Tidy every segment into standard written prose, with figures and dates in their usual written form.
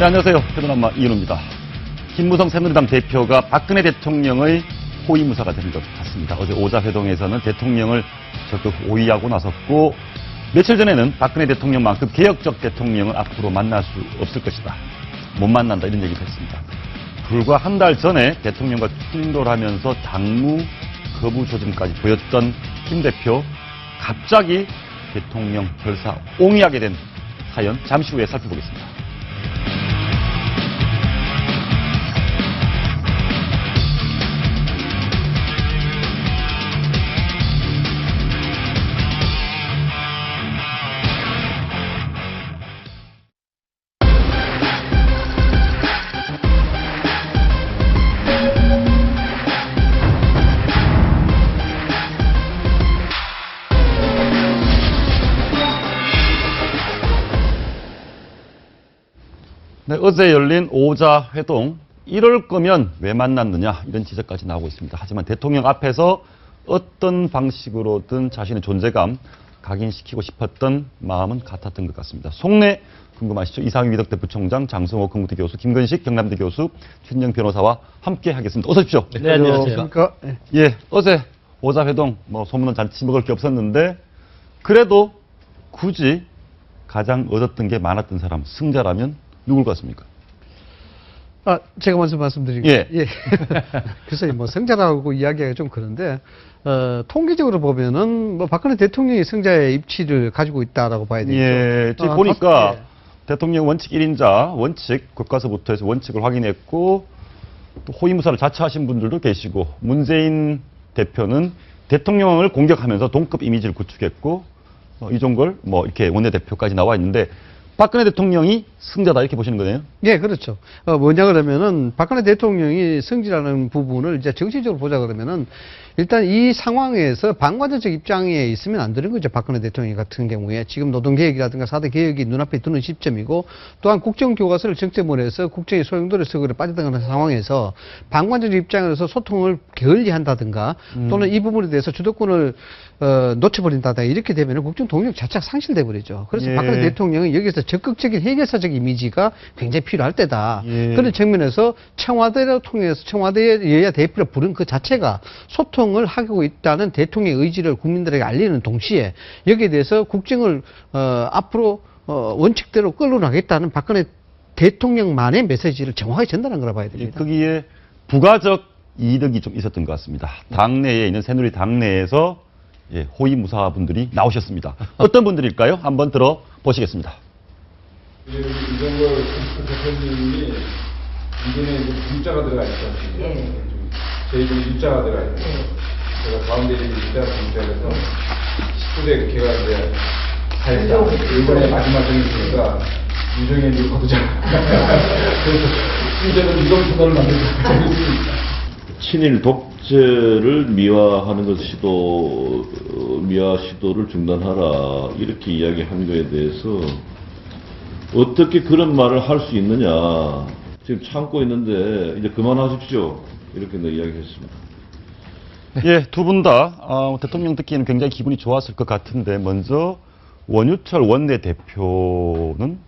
네, 안녕하세요. 페도남마 이현우입니다. 김무성 새누리당 대표가 박근혜 대통령의 호위무사가 된 것 같습니다. 어제 오자회동에서는 대통령을 적극 호위하고 나섰고, 며칠 전에는 박근혜 대통령만큼 개혁적 대통령을 앞으로 만날 수 없을 것이다. 못 만난다, 이런 얘기를 했습니다. 불과 한 달 전에 대통령과 충돌하면서 당무 거부 조짐까지 보였던 김 대표, 갑자기 대통령 결사 옹이하게 된 사연 잠시 후에 살펴보겠습니다. 네, 어제 열린 오자회동, 이럴 거면 왜 만났느냐, 이런 지적까지 나오고 있습니다. 하지만 대통령 앞에서 어떤 방식으로든 자신의 존재감 각인시키고 싶었던 마음은 같았던 것 같습니다. 속내 궁금하시죠? 이상희 위덕대 부총장, 장성호 건국대 교수, 김건식 경남대 교수, 최진영 변호사와 함께 하겠습니다. 어서 오십시오. 네, 안녕하세요. 예, 어제 오자회동, 소문은 잔치 먹을 게 없었는데, 그래도 굳이 가장 얻었던 게 많았던 사람, 승자라면 누굴 같습니까? 제가 먼저 말씀드리겠습니다. 예. 글쎄, 승자라고 이야기하기가 좀 그런데, 통계적으로 보면은, 박근혜 대통령이 승자의 입지를 가지고 있다라고 봐야 되겠죠. 예, 지금 보니까 대통령 원칙 1인자, 원칙, 교과서부터 해서 원칙을 확인했고, 또 호위무사를 자처하신 분들도 계시고, 문재인 대표는 대통령을 공격하면서 동급 이미지를 구축했고, 이종걸, 이렇게 원내대표까지 나와 있는데, 박근혜 대통령이 승자다, 이렇게 보시는 거네요? 예, 그렇죠. 뭐냐 그러면은, 박근혜 대통령이 승자라는 부분을 이제 정치적으로 보자 그러면은, 일단 이 상황에서 방관자적 입장에 있으면 안 되는 거죠. 박근혜 대통령 같은 경우에. 지금 노동개혁이라든가 4대 개혁이 눈앞에 두는 시점이고, 또한 국정교과서를 정점으로 해서 국정의 소용돌이 속으로 빠져들어가는 상황에서 방관자적 입장에서 소통을 게을리한다든가, 또는 이 부분에 대해서 주도권을 놓쳐버린다든가, 이렇게 되면 국정 동력 자체가 상실돼 버리죠. 그래서 예. 박근혜 대통령은 여기서 적극적인 해결사적 이미지가 굉장히 필요할 때다. 예. 그런 측면에서 청와대를 통해서 청와대의 여야 대표를 부른 그 자체가 소통을 하고 있다는 대통령의 의지를 국민들에게 알리는 동시에 여기에 대해서 국정을 앞으로 원칙대로 끌어나가겠다는 박근혜 대통령만의 메시지를 정확하게 전달한 거라 봐야 됩니다. 거기에 부가적 이득이 좀 있었던 것 같습니다. 당내에 있는 새누리 당내에서 호위무사분들이 나오셨습니다. 어떤 분들일까요? 한번 들어보시겠습니다. 이종걸 대표님이 이전에 문자가 들어가 있었거든요. 제 이름에 문자가 들어가 있고, 제가 가운데 이름이 문자에서 19대 개가 이제 사회자, 이번에 마지막 정이니까 유정의 뉴커드자. 그래서 이제는 유정토론을 만들고 있습니다. 친일 독재를 미화하는 미화 시도를 중단하라, 이렇게 이야기한 거에 대해서 어떻게 그런 말을 할 수 있느냐, 지금 참고 있는데 이제 그만하십시오, 이렇게 이야기했습니다. 예, 두 분 다 대통령 듣기에는 굉장히 기분이 좋았을 것 같은데, 먼저 원유철 원내대표는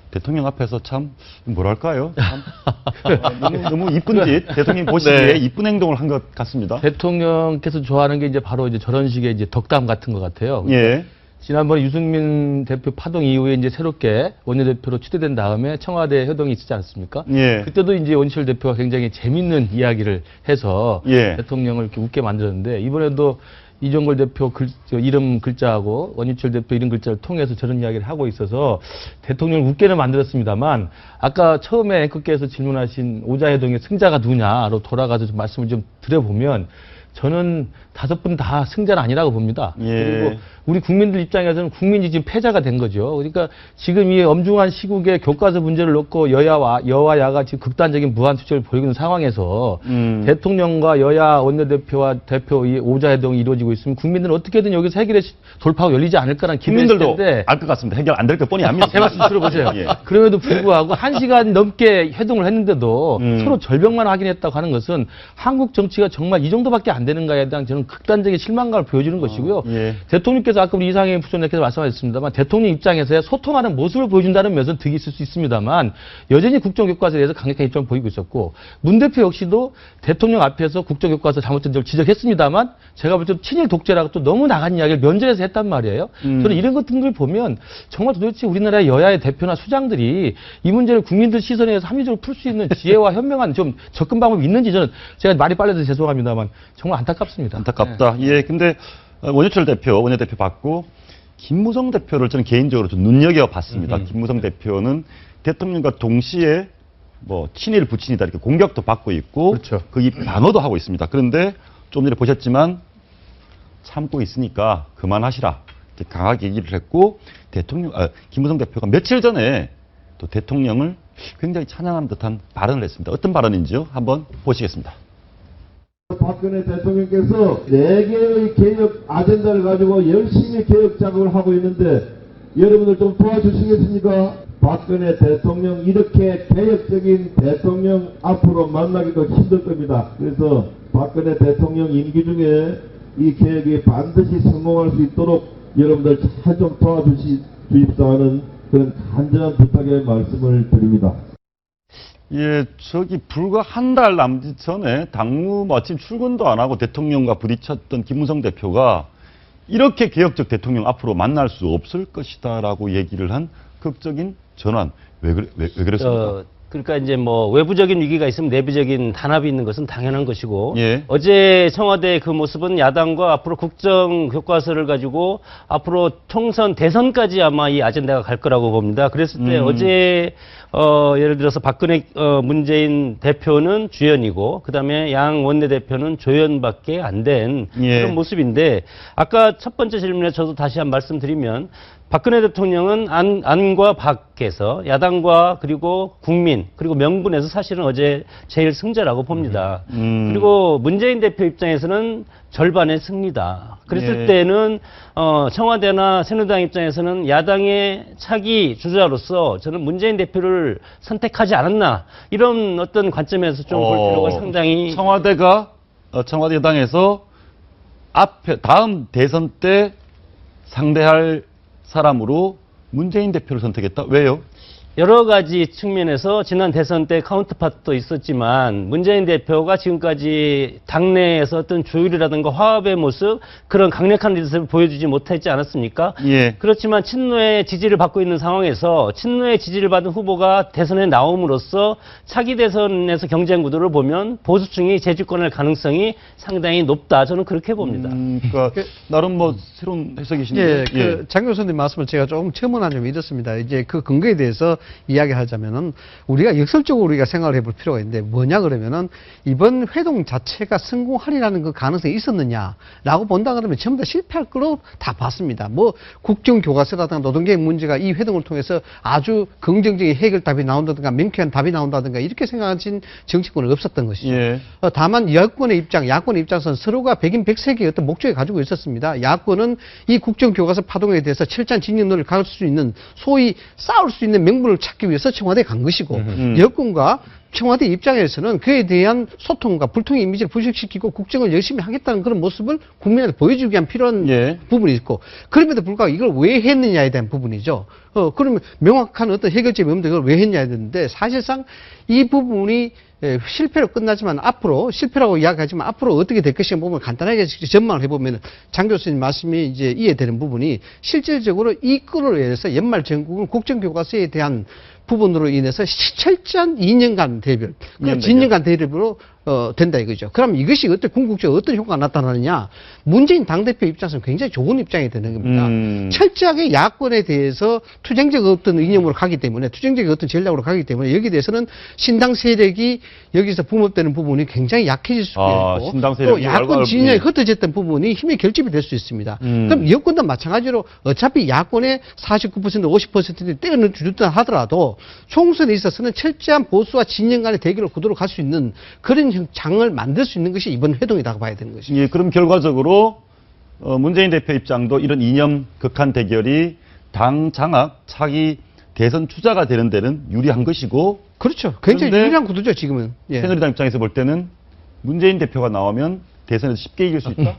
대통령 앞에서 참 뭐랄까요? 참 너무 이쁜 짓, 대통령 보시기에 이쁜 행동을 한 것 같습니다. 대통령께서 좋아하는 게 이제 바로 이제 저런 식의 이제 덕담 같은 것 같아요. 예. 지난번에 유승민 대표 파동 이후에 이제 새롭게 원내대표로 추대된 다음에 청와대 회동이 있었지 않습니까? 예. 그때도 이제 원희철 대표가 굉장히 재밌는 이야기를 해서 예. 대통령을 이렇게 웃게 만들었는데, 이번에도 이종걸 대표 이름 글자하고 원희철 대표 이름 글자를 통해서 저런 이야기를 하고 있어서 대통령을 웃게는 만들었습니다만, 아까 처음에 앵커께서 질문하신 오자회동의 승자가 누구냐로 돌아가서 좀 말씀을 좀 드려보면, 저는 5분 다 승자는 아니라고 봅니다. 예. 그리고 우리 국민들 입장에서는 국민이 지금 패자가 된 거죠. 그러니까 지금 이 엄중한 시국에 교과서 문제를 놓고 여와야가 지금 극단적인 무한 투쟁을 벌이고 있는 상황에서 대통령과 여야 원내대표와 대표 이 오자회동이 이루어지고 있으면 국민들은 어떻게든 여기서 해결의 돌파가 열리지 않을까라는 기대일 국민들도 텐데, 알 것 같습니다. 해결 안 될 것 뻔히 압니다. 제 말씀 들어보세요. 예. 그럼에도 불구하고 1시간 넘게 회동을 했는데도 서로 절벽만 확인했다고 하는 것은 한국 정치가 정말 이 정도밖에 안 되는가에 대한 저는 극단적인 실망감을 보여주는 것이고요. 예. 대통령께서 아까 우리 이상희 부총리께서 말씀하셨습니다만 대통령 입장에서의 소통하는 모습을 보여준다는 면에서는 득이 있을 수 있습니다만 여전히 국정교과서에 대해서 강력한 입장을 보이고 있었고 문 대표 역시도 대통령 앞에서 국정교과서 잘못된 점을 지적했습니다만 제가 볼 때 친일 독재라고 또 너무 나간 이야기를 면전에서 했단 말이에요. 저는 이런 것들을 보면 정말 도대체 우리나라의 여야의 대표나 수장들이 이 문제를 국민들 시선에서 합리적으로 풀 수 있는 지혜와 현명한 좀 접근 방법이 있는지 저는 제가 말이 빨라서 죄송합니다만 정말 안타깝습니다. 안타깝다. 예, 근데 원유철 대표, 원내대표 받고 김무성 대표를 저는 개인적으로 좀 눈여겨봤습니다. 김무성 대표는 대통령과 동시에 뭐 친일 부친이다 이렇게 공격도 받고 있고 그렇죠. 거기 방어도 하고 있습니다. 그런데 좀 전에 보셨지만 참고 있으니까 그만하시라 이렇게 강하게 얘기를 했고 김무성 대표가 며칠 전에 또 대통령을 굉장히 찬양하는 듯한 발언을 했습니다. 어떤 발언인지요? 한번 보시겠습니다. 박근혜 대통령께서 4개의 개혁 아젠다를 가지고 열심히 개혁 작업을 하고 있는데 여러분들 좀 도와주시겠습니까? 박근혜 대통령 이렇게 개혁적인 대통령 앞으로 만나기도 힘들 겁니다. 그래서 박근혜 대통령 임기 중에 이 개혁이 반드시 성공할 수 있도록 여러분들 잘 좀 도와주십사 하는 그런 간절한 부탁의 말씀을 드립니다. 예, 불과 한 달 남짓 전에 당무 마침 출근도 안 하고 대통령과 부딪혔던 김무성 대표가 이렇게 개혁적 대통령 앞으로 만날 수 없을 것이다라고 얘기를 한 극적인 전환. 왜 그랬습니까? 그러니까 이제 뭐 외부적인 위기가 있으면 내부적인 단합이 있는 것은 당연한 것이고 예. 어제 청와대 그 모습은 야당과 앞으로 국정 교과서를 가지고 앞으로 총선 대선까지 아마 이 아젠다가 갈 거라고 봅니다. 그랬을 때 어제 예를 들어서 박근혜 문재인 대표는 주연이고 그다음에 양 원내대표는 조연밖에 안 된 예. 그런 모습인데 아까 첫 번째 질문에 저도 다시 한 말씀드리면 박근혜 대통령은 안과 밖에서 야당과 그리고 국민 그리고 명분에서 사실은 어제 제일 승자라고 봅니다. 그리고 문재인 대표 입장에서는 절반의 승리다. 그랬을 예. 때는 청와대나 새누리당 입장에서는 야당의 차기 주자로서 저는 문재인 대표를 선택하지 않았나 이런 어떤 관점에서 좀 볼 필요가 상당히 청와대 여당에서 다음 대선 때 상대할 사람으로 문재인 대표를 선택했다. 왜요? 여러 가지 측면에서 지난 대선 때 카운터파트도 있었지만 문재인 대표가 지금까지 당내에서 어떤 조율이라든가 화합의 모습 그런 강력한 리더십을 보여주지 못했지 않았습니까? 예. 그렇지만 친노의 지지를 받고 있는 상황에서 친노의 지지를 받은 후보가 대선에 나옴으로써 차기 대선에서 경쟁 구도를 보면 보수층이 재집권할 가능성이 상당히 높다. 저는 그렇게 봅니다. 그러니까 나름 뭐 새로운 해석이신데. 예, 장 교수님 말씀을 제가 조금 첨언한 점이 있었습니다. 이제 그 근거에 대해서 이야기하자면은 우리가 역설적으로 우리가 생각을 해볼 필요가 있는데 뭐냐 그러면은 이번 회동 자체가 성공하리라는 그 가능성이 있었느냐라고 본다 그러면 전부 다 실패할 거로 다 봤습니다. 뭐 국정교과서라든가 노동개혁 문제가 이 회동을 통해서 아주 긍정적인 해결답이 나온다든가 명쾌한 답이 나온다든가 이렇게 생각하신 정치권은 없었던 것이죠. 예. 다만 야권의 입장에서는 서로가 백인백색의 어떤 목적을 가지고 있었습니다. 야권은 이 국정교과서 파동에 대해서 철저한 진영론을 갈 수 있는 소위 싸울 수 있는 명분을 찾기 위해서 청와대에 간 것이고 여권과 청와대 입장에서는 그에 대한 소통과 불통의 이미지를 부식시키고 국정을 열심히 하겠다는 그런 모습을 국민한테 보여주기 위한 필요한 예. 부분이 있고 그럼에도 불구하고 이걸 왜 했느냐에 대한 부분이죠. 그러면 명확한 어떤 해결점이 없는데 그걸 왜 했냐야 되는데 사실상 이 부분이 실패로 끝나지만 앞으로 실패라고 이야기하지만 앞으로 어떻게 될 것인가 보면 간단하게 전망을 해보면 장 교수님 말씀이 이제 이해되는 부분이 실질적으로 이 건으로 인해서 연말 전국은 국정교과서에 대한 부분으로 인해서 철저한 2년간 대별, 그 진년간 대립으로 된다 이거죠. 그럼 이것이 어떤 궁극적으로 어떤 효과가 나타나느냐? 문재인 당대표 입장에서는 굉장히 좋은 입장이 되는 겁니다. 철저하게 야권에 대해서 투쟁적 어떤 이념으로 가기 때문에 투쟁적 어떤 전략으로 가기 때문에 여기에 대해서는 신당 세력이 여기서 붕업되는 부분이 굉장히 약해질 수가 있고 신당 또 세력이 야권 진영이 예. 흩어졌던 부분이 힘의 결집이 될 수 있습니다. 그럼 여권도 마찬가지로 어차피 야권의 49% 50%를 때려주다 하더라도 총선에 있어서는 철저한 보수와 진영 간의 대결을 구도로 갈 수 있는 그런 장을 만들 수 있는 것이 이번 회동이라고 봐야 되는 것이죠. 예, 그럼 결과적으로 문재인 대표 입장도 이런 이념 극한 대결이 당 장악 차기 대선 주자가 되는 데는 유리한 것이고 그렇죠. 굉장히 그런데 유리한 구도죠, 지금은. 예. 새누리당 입장에서 볼 때는 문재인 대표가 나오면 대선에서 쉽게 이길 수 있다?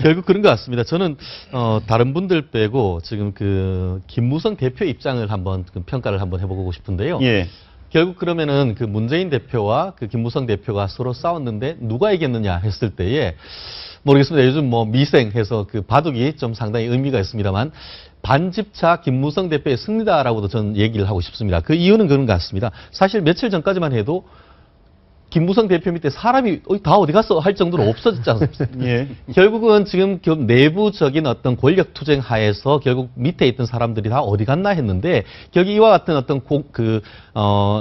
결국 그런 것 같습니다. 저는 다른 분들 빼고 지금 그 김무성 대표 입장을 한번 그 평가를 한번 해보고 싶은데요. 예. 결국 그러면은 그 문재인 대표와 그 김무성 대표가 서로 싸웠는데 누가 이겼느냐 했을 때에 모르겠습니다. 요즘 뭐 미생해서 그 바둑이 좀 상당히 의미가 있습니다만 반집차 김무성 대표의 승리다라고도 저는 얘기를 하고 싶습니다. 그 이유는 그런 것 같습니다. 사실 며칠 전까지만 해도 김무성 대표 밑에 사람이 다 어디 갔어 할 정도로 없어졌지 않습니까? 예. 결국은 지금 내부적인 어떤 권력 투쟁 하에서 결국 밑에 있던 사람들이 다 어디 갔나 했는데 결국 이와 같은 어떤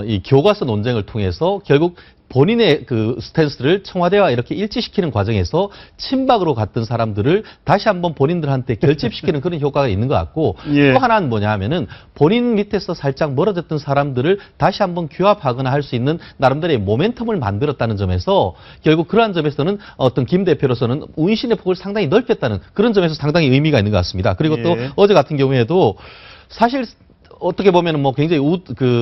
이 교과서 논쟁을 통해서 결국 본인의 그 스탠스를 청와대와 이렇게 일치시키는 과정에서 친박으로 갔던 사람들을 다시 한번 본인들한테 결집시키는 그런 효과가 있는 것 같고 예. 또 하나는 뭐냐 하면은 본인 밑에서 살짝 멀어졌던 사람들을 다시 한번 규합하거나 할 수 있는 나름대로의 모멘텀을 만들었다는 점에서 결국 그러한 점에서는 어떤 김 대표로서는 운신의 폭을 상당히 넓혔다는 그런 점에서 상당히 의미가 있는 것 같습니다. 그리고 또 예. 어제 같은 경우에도 사실 어떻게 보면은 뭐 굉장히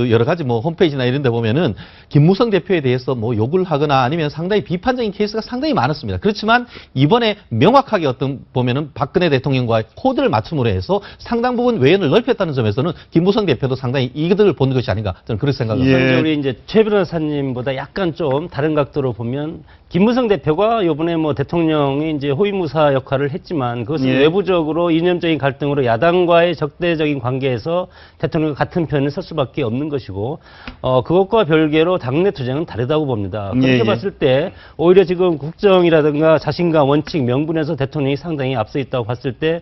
여러 가지 뭐 홈페이지나 이런 데 보면은 김무성 대표에 대해서 뭐 욕을 하거나 아니면 상당히 비판적인 케이스가 상당히 많았습니다. 그렇지만 이번에 명확하게 보면은 박근혜 대통령과의 코드를 맞춤으로 해서 상당 부분 외연을 넓혔다는 점에서는 김무성 대표도 상당히 이득을 보는 것이 아닌가 저는 그렇게 생각합니다. 예. 우선 우리 이제 최 변호사님보다 약간 좀 다른 각도로 보면 김무성 대표가 이번에 뭐 대통령이 이제 호위무사 역할을 했지만 그것은 예. 외부적으로 이념적인 갈등으로 야당과의 적대적인 관계에서 대통령과 같은 편을 설 수밖에 없는 것이고 그것과 별개로 당내 투쟁은 다르다고 봅니다. 그렇게 예. 봤을 때 오히려 지금 국정이라든가 자신감, 원칙, 명분에서 대통령이 상당히 앞서 있다고 봤을 때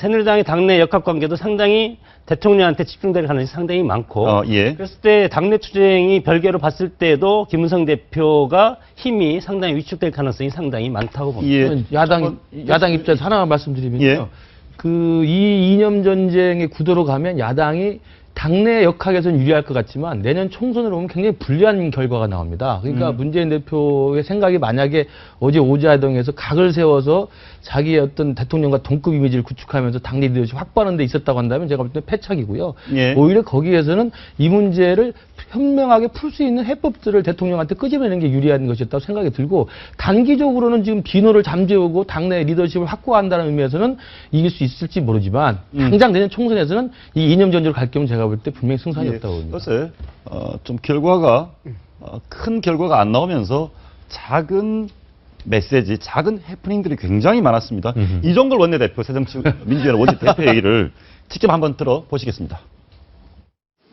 새누리당의 당내 역학관계도 상당히 대통령한테 집중될 가능성이 상당히 많고 예. 그랬을 때 당내 투쟁이 별개로 봤을 때도 김무성 대표가 힘이 상당히 위축될 가능성이 상당히 많다고 봅니다. 예. 야당 입장에서 하나만 말씀드리면요. 예. 이 이념 전쟁의 구도로 가면 야당이 당내 역학에서는 유리할 것 같지만 내년 총선으로 보면 굉장히 불리한 결과가 나옵니다. 그러니까 문재인 대표의 생각이 만약에 어제 오자회동에서 각을 세워서 자기의 어떤 대통령과 동급 이미지를 구축하면서 당내 리더십 확보하는 데 있었다고 한다면 제가 볼 때 패착이고요. 예. 오히려 거기에서는 이 문제를 현명하게 풀 수 있는 해법들을 대통령한테 끄집어내는 게 유리한 것이었다고 생각이 들고 단기적으로는 지금 비노를 잠재우고 당내 리더십을 확고한다는 의미에서는 이길 수 있을지 모르지만 당장 내년 총선에서는 이 이념 전쟁으로 갈 경우는 제가 볼 때 분명히 승산이 없다고 봅니다. 글쎄, 좀 결과가, 큰 결과가 안 나오면서 작은 메시지, 작은 해프닝들이 굉장히 많았습니다. 이종걸 원내대표, 새정치민주연합 원내 대표회의를 직접 한번 들어보시겠습니다.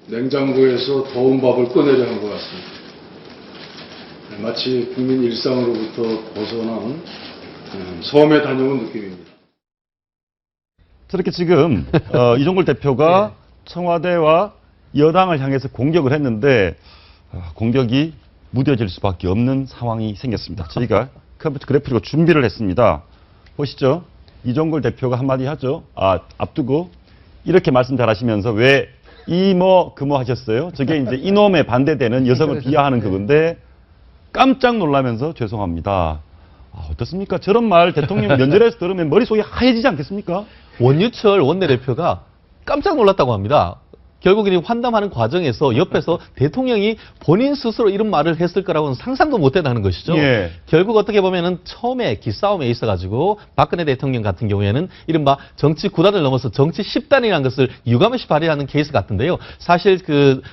냉장고에서 더운 밥을 꺼내려 한 것 같습니다. 마치 국민 일상으로부터 벗어난 섬에 다녀온 느낌입니다. 저렇게 지금 이종걸 대표가 청와대와 여당을 향해서 공격을 했는데 공격이 무뎌질 수밖에 없는 상황이 생겼습니다. 저희가 컴퓨터 그래프로 준비를 했습니다. 보시죠. 이종걸 대표가 한마디 하죠. 앞두고 이렇게 말씀 잘하시면서 왜 그 뭐 하셨어요? 저게 이제 이놈에 반대되는 여성을 비하하는 그건데 깜짝 놀라면서 죄송합니다. 어떻습니까? 저런 말 대통령 면전에서 들으면 머릿속이 하얘지지 않겠습니까? 원유철 원내대표가 깜짝 놀랐다고 합니다. 결국 이 환담하는 과정에서 옆에서 대통령이 본인 스스로 이런 말을 했을 거라고는 상상도 못 했다는 것이죠. 예. 결국 어떻게 보면은 처음에 기싸움에 있어가지고 박근혜 대통령 같은 경우에는 이른바 정치 9단을 넘어서 정치 10단이라는 것을 유감없이 발휘하는 케이스 같은데요. 사실 그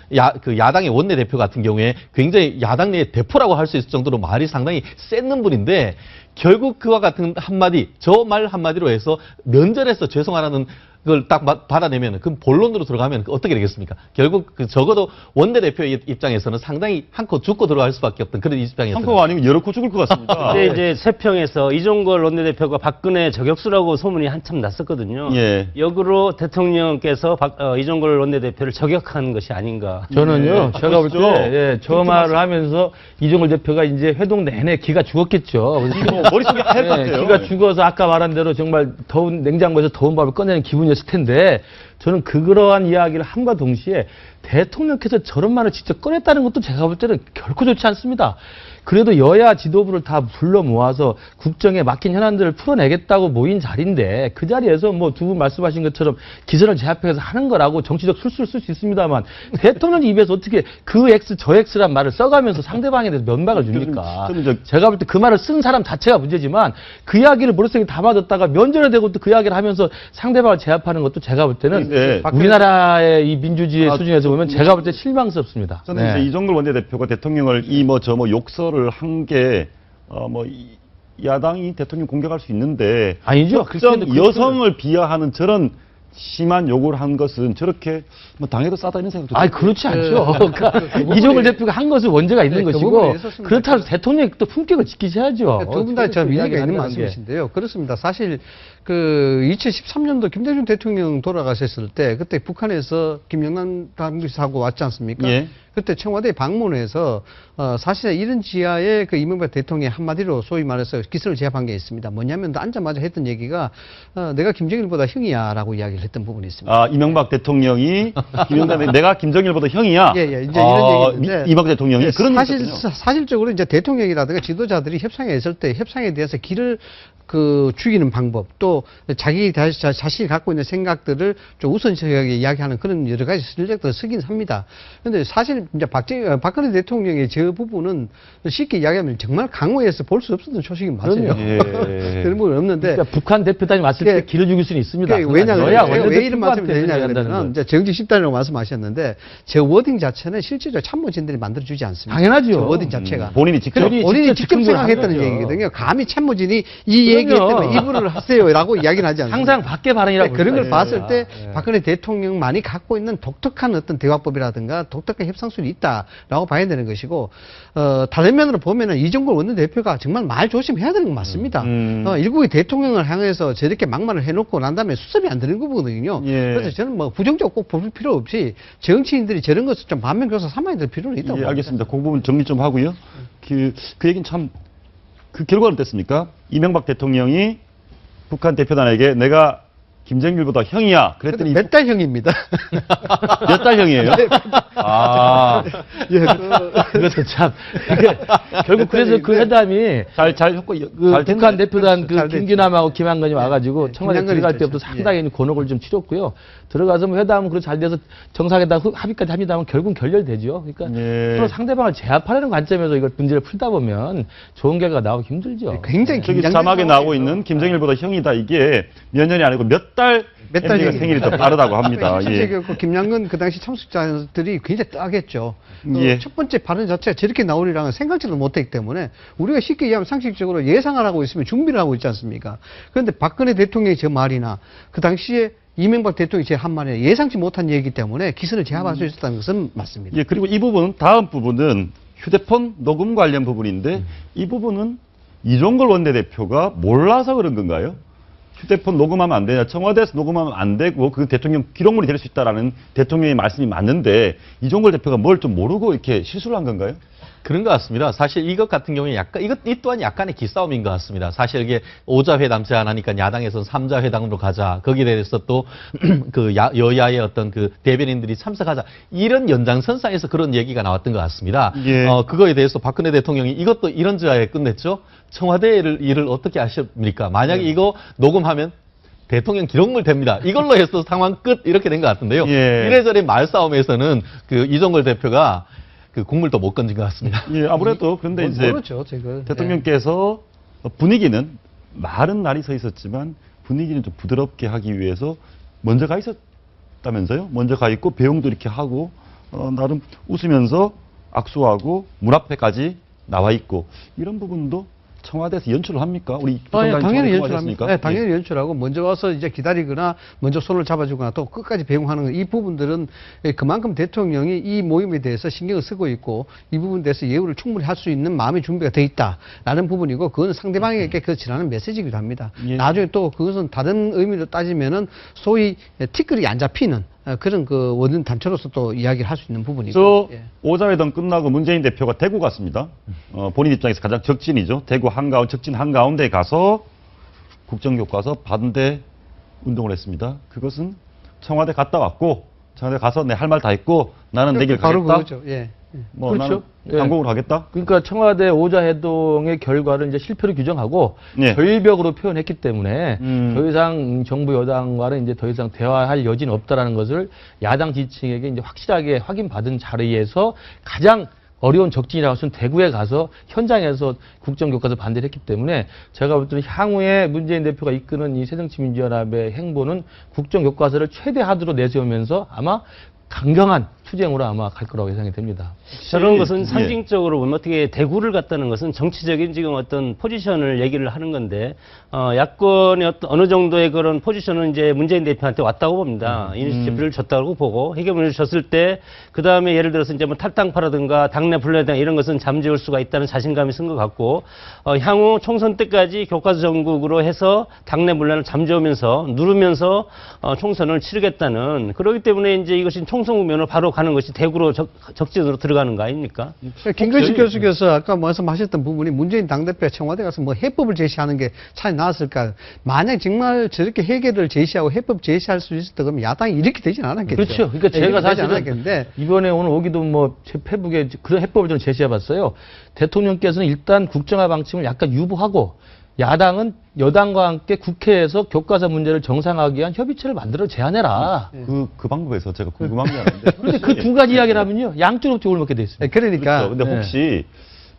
야당의 원내대표 같은 경우에 굉장히 야당 내의 대포라고 할 수 있을 정도로 말이 상당히 센 분인데 결국 그와 같은 한마디, 저 말 한마디로 해서 면전에서 죄송하다는 그걸 딱 받아내면 그럼 본론으로 들어가면 어떻게 되겠습니까? 결국 적어도 원내대표의 입장에서는 상당히 한 코 죽고 들어갈 수밖에 없던 그런 입장이었어요. 한 코가 아니고 여러 코 죽을 것 같습니다. 근데 이제 세평에서 이종걸 원내대표가 박근혜 저격수라고 소문이 한참 났었거든요. 예. 역으로 대통령께서 이종걸 원내대표를 저격한 것이 아닌가. 저는요, 예. 제가 볼 그렇죠. 때, 저 말을 하면서 이종걸 대표가 이제 회동 내내 기가 죽었겠죠. 머릿속이 하얄 것 같아요. 기가 죽어서 아까 말한 대로 정말 냉장고에서 더운 밥을 꺼내는 기분이었을 텐데, 저는 그러한 이야기를 함과 동시에 대통령께서 저런 말을 직접 꺼냈다는 것도 제가 볼 때는 결코 좋지 않습니다. 그래도 여야 지도부를 다 불러 모아서 국정에 막힌 현안들을 풀어내겠다고 모인 자리인데 그 자리에서 뭐 두 분 말씀하신 것처럼 기선을 제압해서 하는 거라고 정치적 술수를 쓸 수 있습니다만 대통령 입에서 어떻게 그 X 저 X란 말을 써가면서 상대방에 대해서 면박을 줍니까? 제가 볼 때 그 말을 쓴 사람 자체가 문제지만 그 이야기를 머릿속에 담아뒀다가 면전에 대고 또 그 이야기를 하면서 상대방을 제압하는 것도 제가 볼 때는 네. 우리나라의 이 민주주의 수준에서 보면 제가 볼 때 실망스럽습니다. 저는 네. 이제 이종걸 원내대표가 대통령을 이 뭐 저 뭐 욕설을 한 게 야당이 대통령 공격할 수 있는데 아니죠. 특정 여성을 비하하는 저런 심한 욕을 한 것은 저렇게 뭐 당해도 싸다 이런 생각도 아니 그렇지 않죠. 그러니까 이종걸 대표가 한 것은 원죄가 있는 그 것이고 부분에 있었습니다. 그렇다고 대통령이 또 품격을 지키셔야죠. 두 분 다 저 이야기 일리가 있는 한다는 게. 말씀이신데요. 그렇습니다. 사실 그 2013년도 김대중 대통령 돌아가셨을 때 그때 북한에서 김영남 당비사고 왔지 않습니까? 예. 그때 청와대 방문해서 사실은 이런 지하에 그 이명박 대통령이 한마디로 소위 말해서 기선을 제압한 게 있습니다. 뭐냐면 앉자마자 했던 얘기가 내가 김정일보다 형이야라고 이야기를 했던 부분이 있습니다. 아, 이명박 대통령이 내가 김정일보다 형이야. 예, 예. 이제 이런 얘기인데 이명박 대통령이 예, 그런 사실적으로 이제 대통령이라든가 지도자들이 협상에 있을 때 협상에 대해서 길을 죽이는 방법, 또 자기 자신이 갖고 있는 생각들을 좀 우선시하게 이야기하는 그런 여러 가지 전략들을 쓰긴 합니다. 그런데 사실 이제 박근혜 대통령의 저 부분은 쉽게 이야기하면 정말 강호에서 볼 수 없었던 소식이 맞아요. 예. 그런 부분은 없는데. 그러니까 북한 대표단이 왔을 때 길을 죽일 수는 있습니다. 왜냐하면 제가 왜 이런 말씀을 드리냐 그러면 이제 정직 10단이라고 말씀하셨는데 저 워딩 자체는 실제로 참모진들이 만들어주지 않습니다. 당연하죠. 저 워딩 자체가. 본인이 직접 본인이 직접 즉흥적으로 생각했다는 하는 거죠. 얘기거든요. 감히 참모진이 이 얘기 때문에 이불을 하세요라고 이야기는 하지 않습니다. 항상 밖에 반응이라고 그런 걸 그러죠. 봤을 때 박근혜 대통령만이 갖고 있는 독특한 어떤 대화법이라든가 독특한 협상술이 있다라고 봐야 되는 것이고 다른 면으로 보면은 이종걸 원내대표가 정말 말 조심해야 되는 건 맞습니다. 일국의 대통령을 향해서 저렇게 막말을 해놓고 난 다음에 수습이 안 되는 거거든요. 예. 그래서 저는 뭐 부정적으로 꼭 볼 필요 없이 정치인들이 저런 것을 좀 반면교사 삼아야 될 필요는 있다고 예, 봅니다. 알겠습니다. 그 부분 정리 좀 하고요. 그 얘기는 참, 그 결과는 어땠습니까? 이명박 대통령이 북한 대표단에게 내가 김정일보다 형이야. 그랬더니 몇 달 형입니다. 몇 달 형이에요? 아, 예, 그것도 참. 결국 그래서 그 회담이 잘 했고, 그 북한 대표단 그 잘 됐죠. 김기남하고 김한건이 와가지고 청와대 김한건이 들어갈 때부터 있었죠. 상당히 곤혹을 좀 치렀고요. 들어가서 뭐 회담은 그렇게 잘 돼서 정상회담 합의까지 합니다만 결국은 결렬되죠. 그러니까 예. 서로 상대방을 제압하려는 관점에서 이걸 문제를 풀다 보면 좋은 결과가 나오기 힘들죠. 굉장히 저기 긴장된 자막에 나오고 상황이에요. 있는 김정일보다 형이다. 이게 몇 년이 아니고 몇 달 MB가 생일이 더 빠르다고 합니다. 실제 예. 그 김양근 그 당시 참석자들이 굉장히 따겠죠. 예. 첫 번째 발언 자체가 저렇게 나오리랑은 생각지도 못했기 때문에 우리가 쉽게 얘기하면 상식적으로 예상을 하고 있으면 준비를 하고 있지 않습니까? 그런데 박근혜 대통령의 저 말이나 그 당시에 이명박 대통령이 제 한 말이나 예상치 못한 얘기이기 때문에 기선을 제압할 수 있었다는 것은 맞습니다. 예, 그리고 이 부분, 다음 부분은 휴대폰 녹음 관련 부분인데 이 부분은 이종걸 원내대표가 몰라서 그런 건가요? 휴대폰 녹음하면 안 되냐? 청와대에서 녹음하면 안 되고 그 대통령 기록물이 될 수 있다라는 대통령의 말씀이 맞는데 이종걸 대표가 뭘 좀 모르고 이렇게 실수를 한 건가요? 그런 것 같습니다. 사실 이것 같은 경우에 이 또한 약간의 기싸움인 것 같습니다. 사실 이게 5자 회담 제안하니까 야당에서는 3자 회담으로 가자. 거기에 대해서 또 그 여야의 어떤 그 대변인들이 참석하자. 이런 연장선상에서 그런 얘기가 나왔던 것 같습니다. 예. 그거에 대해서 박근혜 대통령이 이것도 이런 자에 끝냈죠. 청와대 일을 어떻게 하십니까? 만약에 이거 녹음하면 대통령 기록물 됩니다. 이걸로 해서 상황 끝 이렇게 된 것 같은데요. 예. 이래저래 말싸움에서는 그 이종걸 대표가 그 국물도 못 건진 것 같습니다. 예, 아무래도 그런데 이제 모르죠, 지금. 대통령께서 분위기는 말은 날이 서 있었지만 분위기는 좀 부드럽게 하기 위해서 먼저 가 있었다면서요? 먼저 가 있고 배웅도 이렇게 하고 나름 웃으면서 악수하고 문 앞에까지 나와 있고 이런 부분도 청와대에서 연출을 합니까? 우리 당연히 연출합니다. 네, 당연히 예. 연출하고 먼저 와서 이제 기다리거나 먼저 손을 잡아주거나 또 끝까지 배웅하는 이 부분들은 그만큼 대통령이 이 모임에 대해서 신경을 쓰고 있고 이 부분에 대해서 예우를 충분히 할 수 있는 마음의 준비가 돼 있다라는 부분이고 그건 상대방에게 그 지나는 메시지이기도 합니다. 예. 나중에 또 그것은 다른 의미로 따지면은 소위 티끌이 안 잡히는 그런 그 원인 단체로서 또 이야기를 할 수 있는 부분이고. 저 예. 오자회담 끝나고 문재인 대표가 대구 갔습니다. 본인 입장에서 가장 적진이죠. 대구 적진 한가운데 가서 국정교과서 반대 운동을 했습니다. 그것은 청와대 갔다 왔고 청와대 가서 내 할 말 다 했고 나는 내 길 바로 가겠다. 그거죠. 예. 뭐 그렇죠. 나는 강공으로 하겠다. 그러니까 청와대 오자회동의 결과를 이제 실패로 규정하고 예. 결벽으로 표현했기 때문에 음. 더 이상 정부 여당과는 이제 더 이상 대화할 여지는 없다라는 것을 야당 지지층에게 이제 확실하게 확인받은 자리에서 가장 어려운 적진이라고 해서는 대구에 가서 현장에서 국정교과서 반대를 했기 때문에 제가 볼 때는 향후에 문재인 대표가 이끄는 이 새정치민주연합의 행보는 국정교과서를 최대하도록 내세우면서 아마 강경한 투쟁으로 아마 갈 거라고 예상이 됩니다. 저런 것은 예. 상징적으로 보면 어떻게 대구를 갔다는 것은 정치적인 지금 어떤 포지션을 얘기를 하는 건데, 야권의 어떤 어느 정도의 그런 포지션은 이제 문재인 대표한테 왔다고 봅니다. 인수지표를 줬다고 보고, 해결문을 줬을 때, 그 다음에 예를 들어서 이제 뭐 탈당파라든가 당내 분열당 이런 것은 잠재울 수가 있다는 자신감이 쓴 것 같고, 향후 총선 때까지 교과서 전국으로 해서 당내 분란을 잠재우면서, 누르면서, 총선을 치르겠다는, 그렇기 때문에 이제 이것이 총선 국면으로 바로 가는 것이 대구로 적진으로 들어가는 거 아닙니까? 김근식 교수께서 아까 말씀하셨던 부분이 문재인 당대표가 청와대 가서 뭐 해법을 제시하는 게 차라리 나았을까. 만약 정말 저렇게 해결을 제시하고 해법 제시할 수 있었다 그러면 야당이 이렇게 되진 않았겠죠. 그렇죠. 그러니까 제가 이렇게 되지 사실은 않았겠는데. 이번에 오늘 오기도 뭐 페북에 그런 해법을 좀 제시해봤어요. 대통령께서는 일단 국정화 방침을 약간 유보하고 야당은 여당과 함께 국회에서 교과서 문제를 정상화하기 위한 협의체를 만들어 제안해라. 그 방법에서 제가 궁금한 게 하는데. 그런데 그 두 가지 이야기를 하면요. 양쪽으로 욕을 먹게 돼 있습니다. 그러니까. 그렇죠. 근데 네. 혹시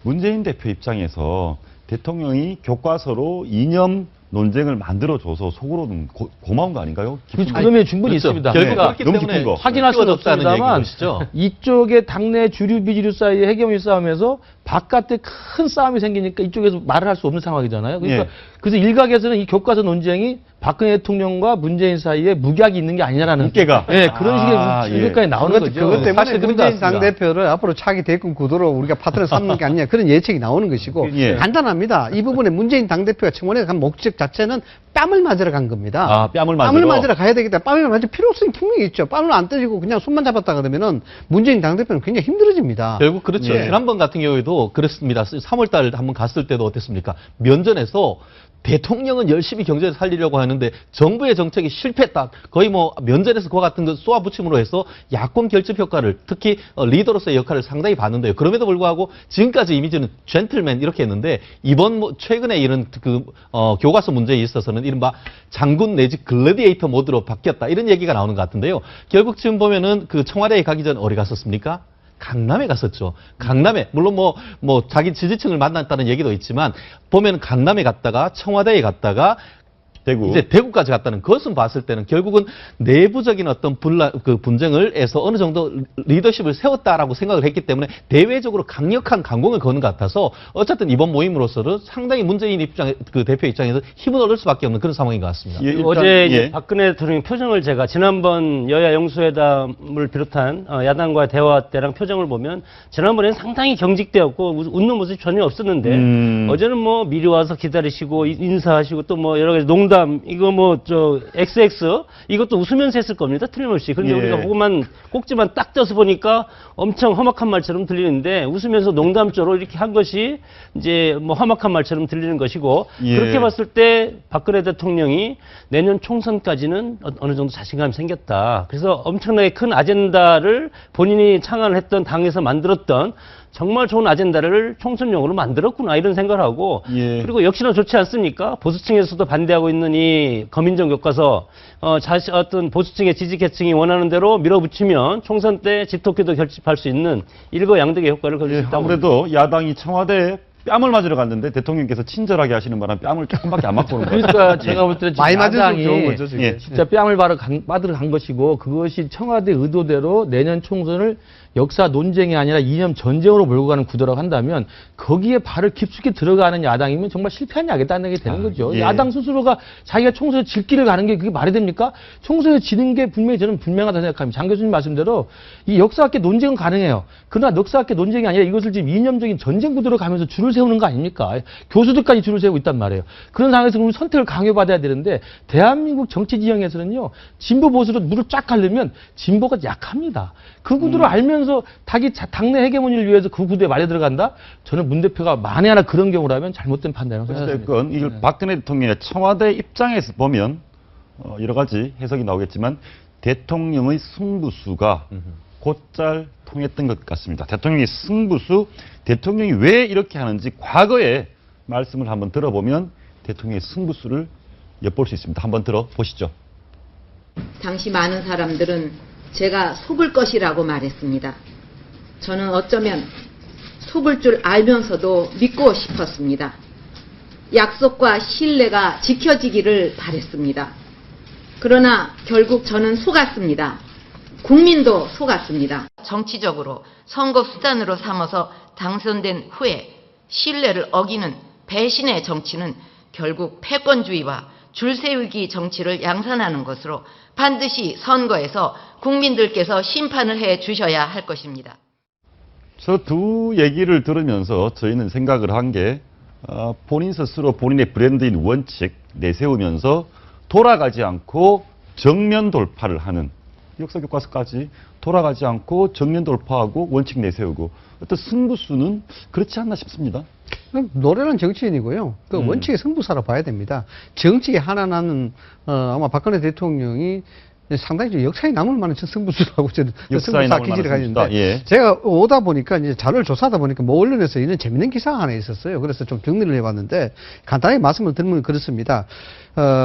문재인 대표 입장에서 대통령이 교과서로 이념 논쟁을 만들어줘서 속으로는 고마운 거 아닌가요? 그렇죠. 그러면 충분히 그렇죠. 있습니다. 결국 그러니까 그렇기 너무 때문에 깊은 거. 확인할 수는 없다는 없습니다만 것이죠. 이쪽에 당내 주류 비주류 사이의 해경이 싸움에서 바깥에 큰 싸움이 생기니까 이쪽에서 말을 할 수 없는 상황이잖아요. 그러니까 예. 그래서 일각에서는 이 교과서 논쟁이 박근혜 대통령과 문재인 사이에 무기약이 있는 게 아니냐라는 무게가. 예, 그런 아, 식의 얘기까지 나오는 거죠. 그것 때문에 사실 그런 것 문재인 같습니다. 당대표를 앞으로 차기 대권 구도로 우리가 파트너 삼는 게 아니냐 그런 예측이 나오는 것이고 예. 간단합니다. 이 부분에 문재인 당대표가 청와대에 간 목적 자체는 뺨을 맞으러 간 겁니다. 아, 뺨을 맞으러 가야 되겠다. 뺨을 맞을 필요성이 분명히 있죠. 뺨을 안 때리고 그냥 손만 잡았다 그러면은 문재인 당대표는 굉장히 힘들어집니다. 결국 그렇죠. 예. 지난번 같은 경우에도 그렇습니다. 3월달 한번 갔을 때도 어땠습니까? 면전에서 대통령은 열심히 경제를 살리려고 하는데 정부의 정책이 실패했다. 거의 뭐 면전에서 그와 같은 거 쏘아붙임으로 해서 야권 결집 효과를 특히 리더로서의 역할을 상당히 봤는데요. 그럼에도 불구하고 지금까지 이미지는 젠틀맨 이렇게 했는데 이번 뭐 최근에 이런 교과서 문제에 있어서는 이른바 장군 내지 글래디에이터 모드로 바뀌었다. 이런 얘기가 나오는 것 같은데요. 결국 지금 보면은 그 청와대에 가기 전 어디 갔었습니까? 강남에 갔었죠. 강남에 물론 뭐 자기 지지층을 만났다는 얘기도 있지만 보면 강남에 갔다가 청와대에 갔다가 대구. 이제 대구까지 갔다는 것은 봤을 때는 결국은 내부적인 어떤 분쟁을 해서 어느 정도 리더십을 세웠다라고 생각을 했기 때문에 대외적으로 강력한 강공을 거는 것 같아서 어쨌든 이번 모임으로서는 상당히 문재인 대표 입장에서 힘을 얻을 수밖에 없는 그런 상황인 것 같습니다. 예, 일단, 어제 이제 예. 박근혜 대통령 표정을 제가 지난번 여야 영수회담을 비롯한 야당과의 대화 때랑 표정을 보면 지난번에는 상당히 경직되었고 웃는 모습이 전혀 없었는데 어제는 뭐 미리 와서 기다리시고 인사하시고 또 뭐 여러 가지 농담 이거 뭐 저 XX 이것도 웃으면서 했을 겁니다. 틀림없이. 그런데 예. 우리가 그것만 꼭지만 딱 떼서 보니까 엄청 험악한 말처럼 들리는데 웃으면서 농담조로 이렇게 한 것이 이제 뭐 험악한 말처럼 들리는 것이고 예. 그렇게 봤을 때 박근혜 대통령이 내년 총선까지는 어느 정도 자신감이 생겼다. 그래서 엄청나게 큰 아젠다를 본인이 창안했던 당에서 만들었던 정말 좋은 아젠다를 총선용으로 만들었구나 이런 생각을 하고 예. 그리고 역시나 좋지 않습니까? 보수층에서도 반대하고 있는 이 검인정 교과서 어떤 보수층의 지지계층이 원하는 대로 밀어붙이면 총선 때 집토끼도 결집할 수 있는 일거양득의 효과를 거둘 수 예, 있다고 아무래도 야당이 청와대에 뺨을 맞으러 갔는데 대통령께서 친절하게 하시는 바람 뺨을 조금밖에 안 맞고 오는 거예요. 그러니까 제가 볼 때는 많이 맞을수록 야당이 좋은 거죠, 지금. 예. 진짜 뺨을 받으러 간 것이고 그것이 청와대 의도대로 내년 총선을 역사 논쟁이 아니라 이념 전쟁으로 몰고 가는 구도라고 한다면 거기에 발을 깊숙이 들어가는 야당이면 정말 실패한 야겠다는 얘기 되는 거죠. 예. 야당 스스로가 자기가 총선에 질 길을 가는 게 그게 말이 됩니까? 총선에 지는 게 분명히 저는 분명하다고 생각합니다. 장 교수님 말씀대로 이 역사학계 논쟁은 가능해요. 그러나 역사학계 논쟁이 아니라 이것을 지금 이념적인 전쟁 구도로 가면서 줄을 세우는 거 아닙니까? 교수들까지 줄을 세우고 있단 말이에요. 그런 상황에서 그럼 선택을 강요받아야 되는데 대한민국 정치 지형에서는요. 진보 보수로 무릎 쫙 가려면 진보가 약합니다. 그 구도를 알면서 당내 헤게모니를 위해서 그 구도에 말려 들어간다? 저는 문 대표가 만에 하나 그런 경우라면 잘못된 판단이라고 생각합니다. 어쨌든 이걸 박근혜 대통령의 청와대 입장에서 보면 여러 가지 해석이 나오겠지만 대통령의 승부수가 곧잘 통했던 것 같습니다. 대통령의 승부수, 대통령이 왜 이렇게 하는지 과거의 말씀을 한번 들어보면 대통령의 승부수를 엿볼 수 있습니다. 한번 들어보시죠. 당시 많은 사람들은 제가 속을 것이라고 말했습니다. 저는 어쩌면 속을 줄 알면서도 믿고 싶었습니다. 약속과 신뢰가 지켜지기를 바랬습니다. 그러나 결국 저는 속았습니다. 국민도 속았습니다. 정치적으로 선거 수단으로 삼아서 당선된 후에 신뢰를 어기는 배신의 정치는 결국 패권주의와 줄세우기 정치를 양산하는 것으로 반드시 선거에서 국민들께서 심판을 해 주셔야 할 것입니다. 저 두 얘기를 들으면서 저희는 생각을 한 게 본인 스스로 본인의 브랜드인 원칙 내세우면서 돌아가지 않고 정면 돌파를 하는 역사 교과서까지 돌아가지 않고 정면 돌파하고 원칙 내세우고 어떤 승부수는 그렇지 않나 싶습니다. 노련한 정치인이고요. 그 원칙의 승부사로 봐야 됩니다. 정치에 하나나는 아마 박근혜 대통령이 상당히 좀 역사에 남을 만한 승부수라고 저는 역사에 승부사 남을 기질을 만한 가지는데 예. 제가 오다 보니까 이제 자료를 조사하다 보니까 뭐 언론에서 이런 재밌는 기사가 하나 있었어요. 그래서 좀 정리를 해봤는데 간단하게 말씀을 드리면 그렇습니다.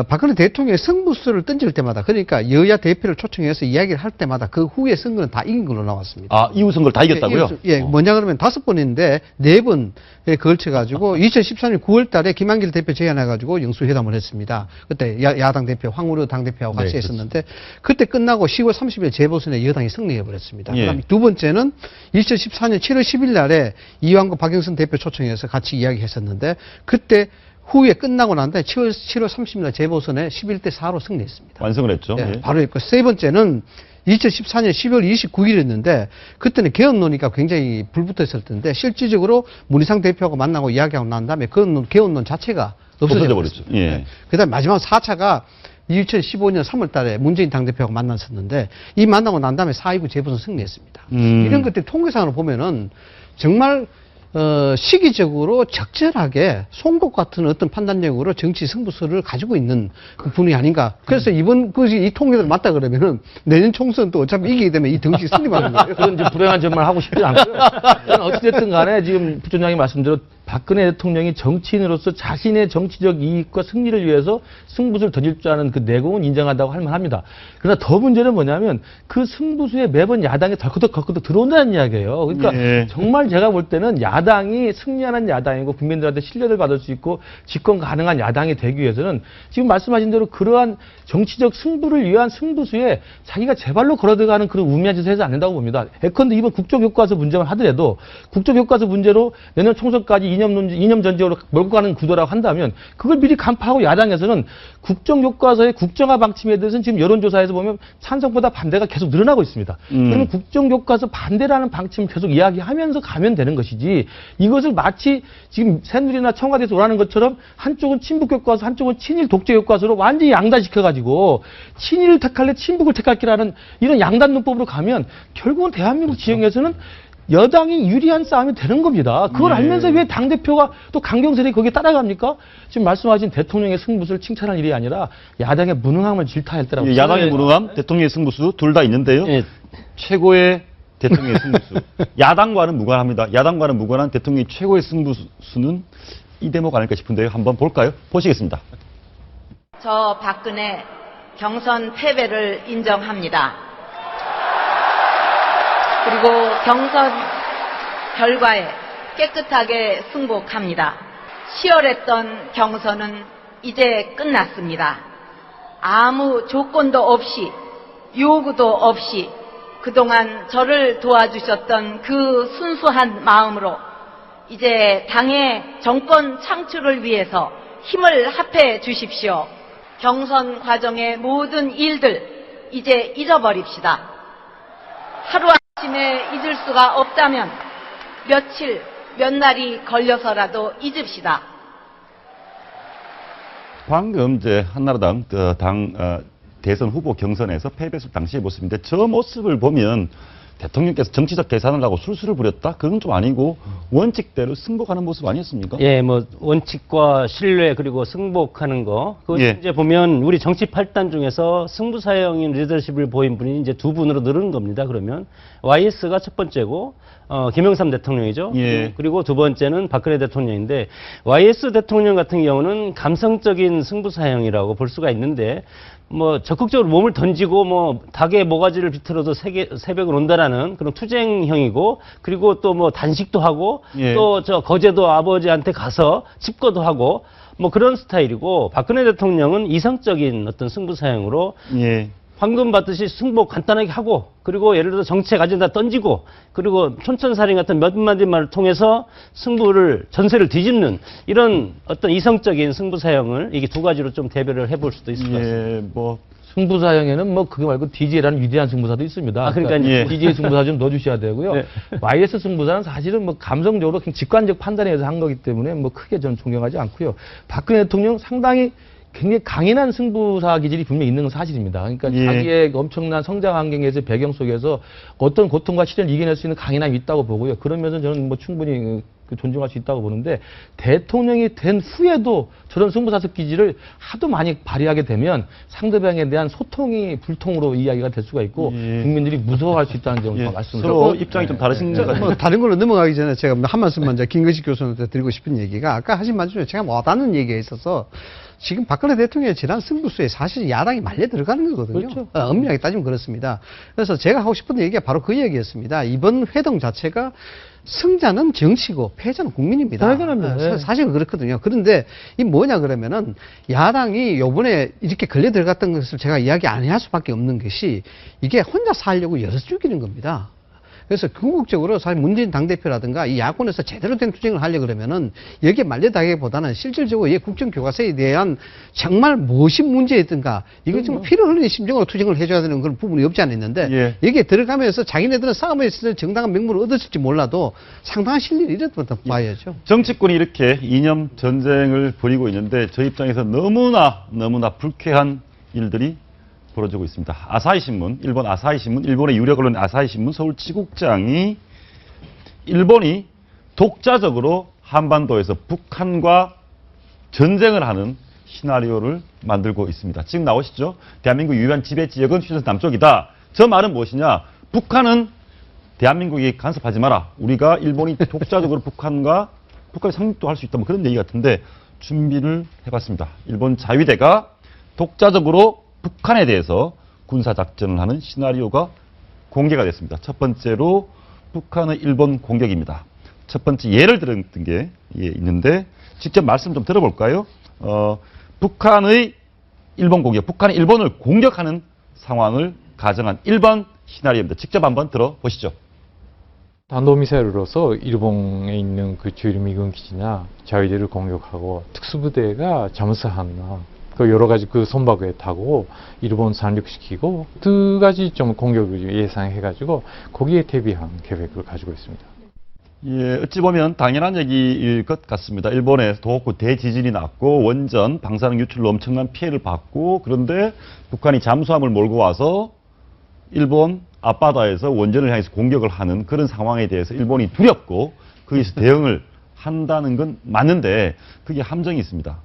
박근혜 대통령의 승부수를 던질 때마다 그러니까 여야 대표를 초청해서 이야기를 할 때마다 그 후에 선거는 다 이긴 걸로 나왔습니다. 아, 이후 선거를 다 이겼다고요? 예, 뭐냐 그러면 5번인데 4번에 걸쳐가지고 2014년 9월 달에 김한길 대표 제안해가지고 영수회담을 했습니다. 그때 야당 대표, 황우려 당대표하고 같이 네, 했었는데 그때 끝나고 10월 30일 재보선에 여당이 승리해버렸습니다. 예. 그다음에 두 번째는 2014년 7월 10일 날에 이완구 박영선 대표 초청해서 같이 이야기했었는데 그때 후에 끝나고 난 다음에 7월 30일 날 재보선에 11대 4로 승리했습니다. 완성을 했죠. 예, 예. 바로 했고 세 번째는 2014년 12월 29일이었는데 그때는 개헌 논의가 굉장히 불붙어 있을 텐데 실질적으로 문희상 대표하고 만나고 이야기하고 난 다음에 그 개헌론 자체가 없어져 버렸죠. 예. 그다음에 마지막 4차가 2015년 3월 달에 문재인 당대표하고 만났었는데 이 만나고 난 다음에 4.29 재보선 승리했습니다. 이런 것들 통계상으로 보면은 정말 시기적으로 적절하게 송곳 같은 어떤 판단력으로 정치 승부수를 가지고 있는 그 분이 아닌가. 그래서 이번 이 통계들 맞다 그러면은 내년 총선 또 어차피 이기게 되면 이 정치 승리하는 거예요. 그런 좀 불행한 점만 하고 싶지 않고요. 저는 어찌됐든 간에 지금 부총장이 말씀대로 박근혜 대통령이 정치인으로서 자신의 정치적 이익과 승리를 위해서 승부수를 던질 줄 아는 그 내공은 인정한다고 할 만합니다. 그러나 더 문제는 뭐냐면 그 승부수에 매번 야당이 덜커덕 들어온다는 이야기예요. 그러니까 예. 정말 제가 볼 때는 야당이 승리하는 야당이고 국민들한테 신뢰를 받을 수 있고 집권 가능한 야당이 되기 위해서는 지금 말씀하신 대로 그러한 정치적 승부를 위한 승부수에 자기가 제발로 걸어들어가는 그런 우미한 짓을 해서 안 된다고 봅니다. 예컨대 이번 국정교과서 문제만 하더라도 국정교과서 문제로 내년 총선까지 이념 전쟁으로 몰고 가는 구도라고 한다면 그걸 미리 간파하고 야당에서는 국정교과서의 국정화 방침에 대해서는 지금 여론조사에서 보면 찬성보다 반대가 계속 늘어나고 있습니다. 그러면 국정교과서 반대라는 방침을 계속 이야기하면서 가면 되는 것이지 이것을 마치 지금 새누리나 청와대에서 원하는 것처럼 한쪽은 친북교과서 한쪽은 친일 독재교과서로 완전히 양단시켜가지고 친일을 택할래 친북을 택할게라는 이런 양단 논법으로 가면 결국은 대한민국 지형에서는 여당이 유리한 싸움이 되는 겁니다. 그걸 알면서 왜 당대표가 또 강경세력이 거기에 따라갑니까? 지금 말씀하신 대통령의 승부수를 칭찬할 일이 아니라 야당의 무능함을 질타할 때라고. 예, 야당의 무능함, 대통령의 승부수 둘 다 있는데요. 예. 최고의 대통령의 승부수. 야당과는 무관합니다. 야당과는 무관한 대통령의 최고의 승부수는 이 대목 아닐까 싶은데요. 한번 볼까요? 보시겠습니다. 저 박근혜 경선 패배를 인정합니다. 그리고 경선 결과에 깨끗하게 승복합니다. 치열했던 경선은 이제 끝났습니다. 아무 조건도 없이 요구도 없이 그동안 저를 도와주셨던 그 순수한 마음으로 이제 당의 정권 창출을 위해서 힘을 합해 주십시오. 경선 과정의 모든 일들 이제 잊어버립시다. 하루아침에 잊을 수가 없다면 며칠, 몇 날이 걸려서라도 잊읍시다. 방금 이제 한나라당 대선 후보 경선에서 패배했을 당시의 모습인데 저 모습을 보면 대통령께서 정치적 계산을 하고 술수를 부렸다? 그건 좀 아니고 원칙대로 승복하는 모습 아니었습니까? 예, 뭐 원칙과 신뢰 그리고 승복하는 거. 그 예. 이제 보면 우리 정치 8단 중에서 승부사형인 리더십을 보인 분이 이제 두 분으로 늘은 겁니다. 그러면 YS가 첫 번째고 김영삼 대통령이죠. 예. 그리고 두 번째는 박근혜 대통령인데 YS 대통령 같은 경우는 감성적인 승부사형이라고 볼 수가 있는데 뭐 적극적으로 몸을 던지고 뭐 닭의 모가지를 비틀어도 새벽을 온다라는 그런 투쟁형이고 그리고 또 뭐 단식도 하고 예. 또 저 거제도 아버지한테 가서 칩거도 하고 뭐 그런 스타일이고 박근혜 대통령은 이성적인 어떤 승부사형으로 예. 황금 받듯이 승복 간단하게 하고 그리고 예를 들어 정책 아젠다 던지고 그리고 촌천살인 같은 몇 마디 말을 통해서 승부를 전세를 뒤집는 이런 어떤 이성적인 승부사형을 이게 두 가지로 좀 대별을 해볼 수도 있을 것 같습니다. 예, 뭐 승부사형에는 뭐 그거 말고 DJ라는 위대한 승부사도 있습니다. 아, 그러니까요. 예. DJ 승부사 좀 넣어주셔야 되고요. 네. YS 승부사는 사실은 뭐 감성적으로 그냥 직관적 판단에 의해서 한 거기 때문에 뭐 크게 저는 존경하지 않고요. 박근혜 대통령 상당히 굉장히 강인한 승부사 기질이 분명히 있는 건 사실입니다. 그러니까 예. 자기의 엄청난 성장 환경에서 배경 속에서 어떤 고통과 시련을 이겨낼 수 있는 강인함이 있다고 보고요. 그러면서 저는 뭐 충분히 존중할 수 있다고 보는데 대통령이 된 후에도 저런 승부사적 기질을 하도 많이 발휘하게 되면 상대방에 대한 소통이 불통으로 이야기가 될 수가 있고 예. 국민들이 무서워할 수 있다는 점을 예, 말씀을 서로 드리고 입장이 좀 다르신 것 같아요. 뭐 다른 걸로 넘어가기 전에 제가 한 말씀만 이제 김근식 교수님한테 드리고 싶은 얘기가 아까 하신 말 중에 제가 와닿는 얘기가 있어서 지금 박근혜 대통령의 지난 승부수에 사실 야당이 말려 들어가는 거거든요. 그렇죠. 엄밀하게 따지면 그렇습니다. 그래서 제가 하고 싶은 얘기가 바로 그 얘기였습니다. 이번 회동 자체가 승자는 정치고 패자는 국민입니다. 당연합니다. 네. 사실은 그렇거든요. 그런데 이 뭐냐 그러면은 야당이 요번에 이렇게 걸려 들어갔던 것을 제가 이야기 안 할 수밖에 없는 것이 이게 혼자 살려고 여섯 죽이는 겁니다. 그래서 궁극적으로 사실 문재인 당대표라든가 이 야권에서 제대로 된 투쟁을 하려고 그러면은 여기에 말려다기보다는 실질적으로 이 국정교과서에 대한 정말 무엇이 문제였던가 이거 좀 피를 흘리는 심정으로 투쟁을 해줘야 되는 그런 부분이 없지 않아 있는데 예. 여기에 들어가면서 자기네들은 싸움에 있어서 정당한 명분을 얻었을지 몰라도 상당한 실리를 잃었다 봐야죠. 정치권이 이렇게 이념 전쟁을 벌이고 있는데 저 입장에서 너무나 불쾌한 일들이 벌어지고 있습니다. 아사히 신문, 일본 아사히 신문, 일본의 유력 언론 아사히 신문 서울 지국장이 일본이 독자적으로 한반도에서 북한과 전쟁을 하는 시나리오를 만들고 있습니다. 지금 나오시죠? 대한민국 유일한 지배 지역은 휴전 남쪽이다. 저 말은 무엇이냐? 북한은 대한민국이 간섭하지 마라. 우리가 일본이 독자적으로 북한과 상륙도 할 수 있다. 뭐 그런 얘기 같은데 준비를 해봤습니다. 일본 자위대가 독자적으로 북한에 대해서 군사작전을 하는 시나리오가 공개가 됐습니다. 첫 번째로 북한의 일본 공격입니다. 첫 번째 예를 들었던 게 있는데 직접 말씀 좀 들어볼까요? 북한의 일본 공격, 북한이 일본을 공격하는 상황을 가정한 1번 시나리오입니다. 직접 한번 들어보시죠.弾道ミサイル로서 일본에 있는 그 주일미군 기지나 자위대를 공격하고 특수부대가 잠수함나 그 여러 가지 그 선박에 타고 일본 상륙시키고 두 가지 좀 공격을 예상해가지고 거기에 대비한 계획을 가지고 있습니다. 예, 어찌 보면 당연한 얘기일 것 같습니다. 일본에 도호쿠 대지진이 났고 원전 방사능 유출로 엄청난 피해를 받고 그런데 북한이 잠수함을 몰고 와서 일본 앞바다에서 원전을 향해서 공격을 하는 그런 상황에 대해서 일본이 두렵고 거기서 대응을 한다는 건 맞는데 그게 함정이 있습니다.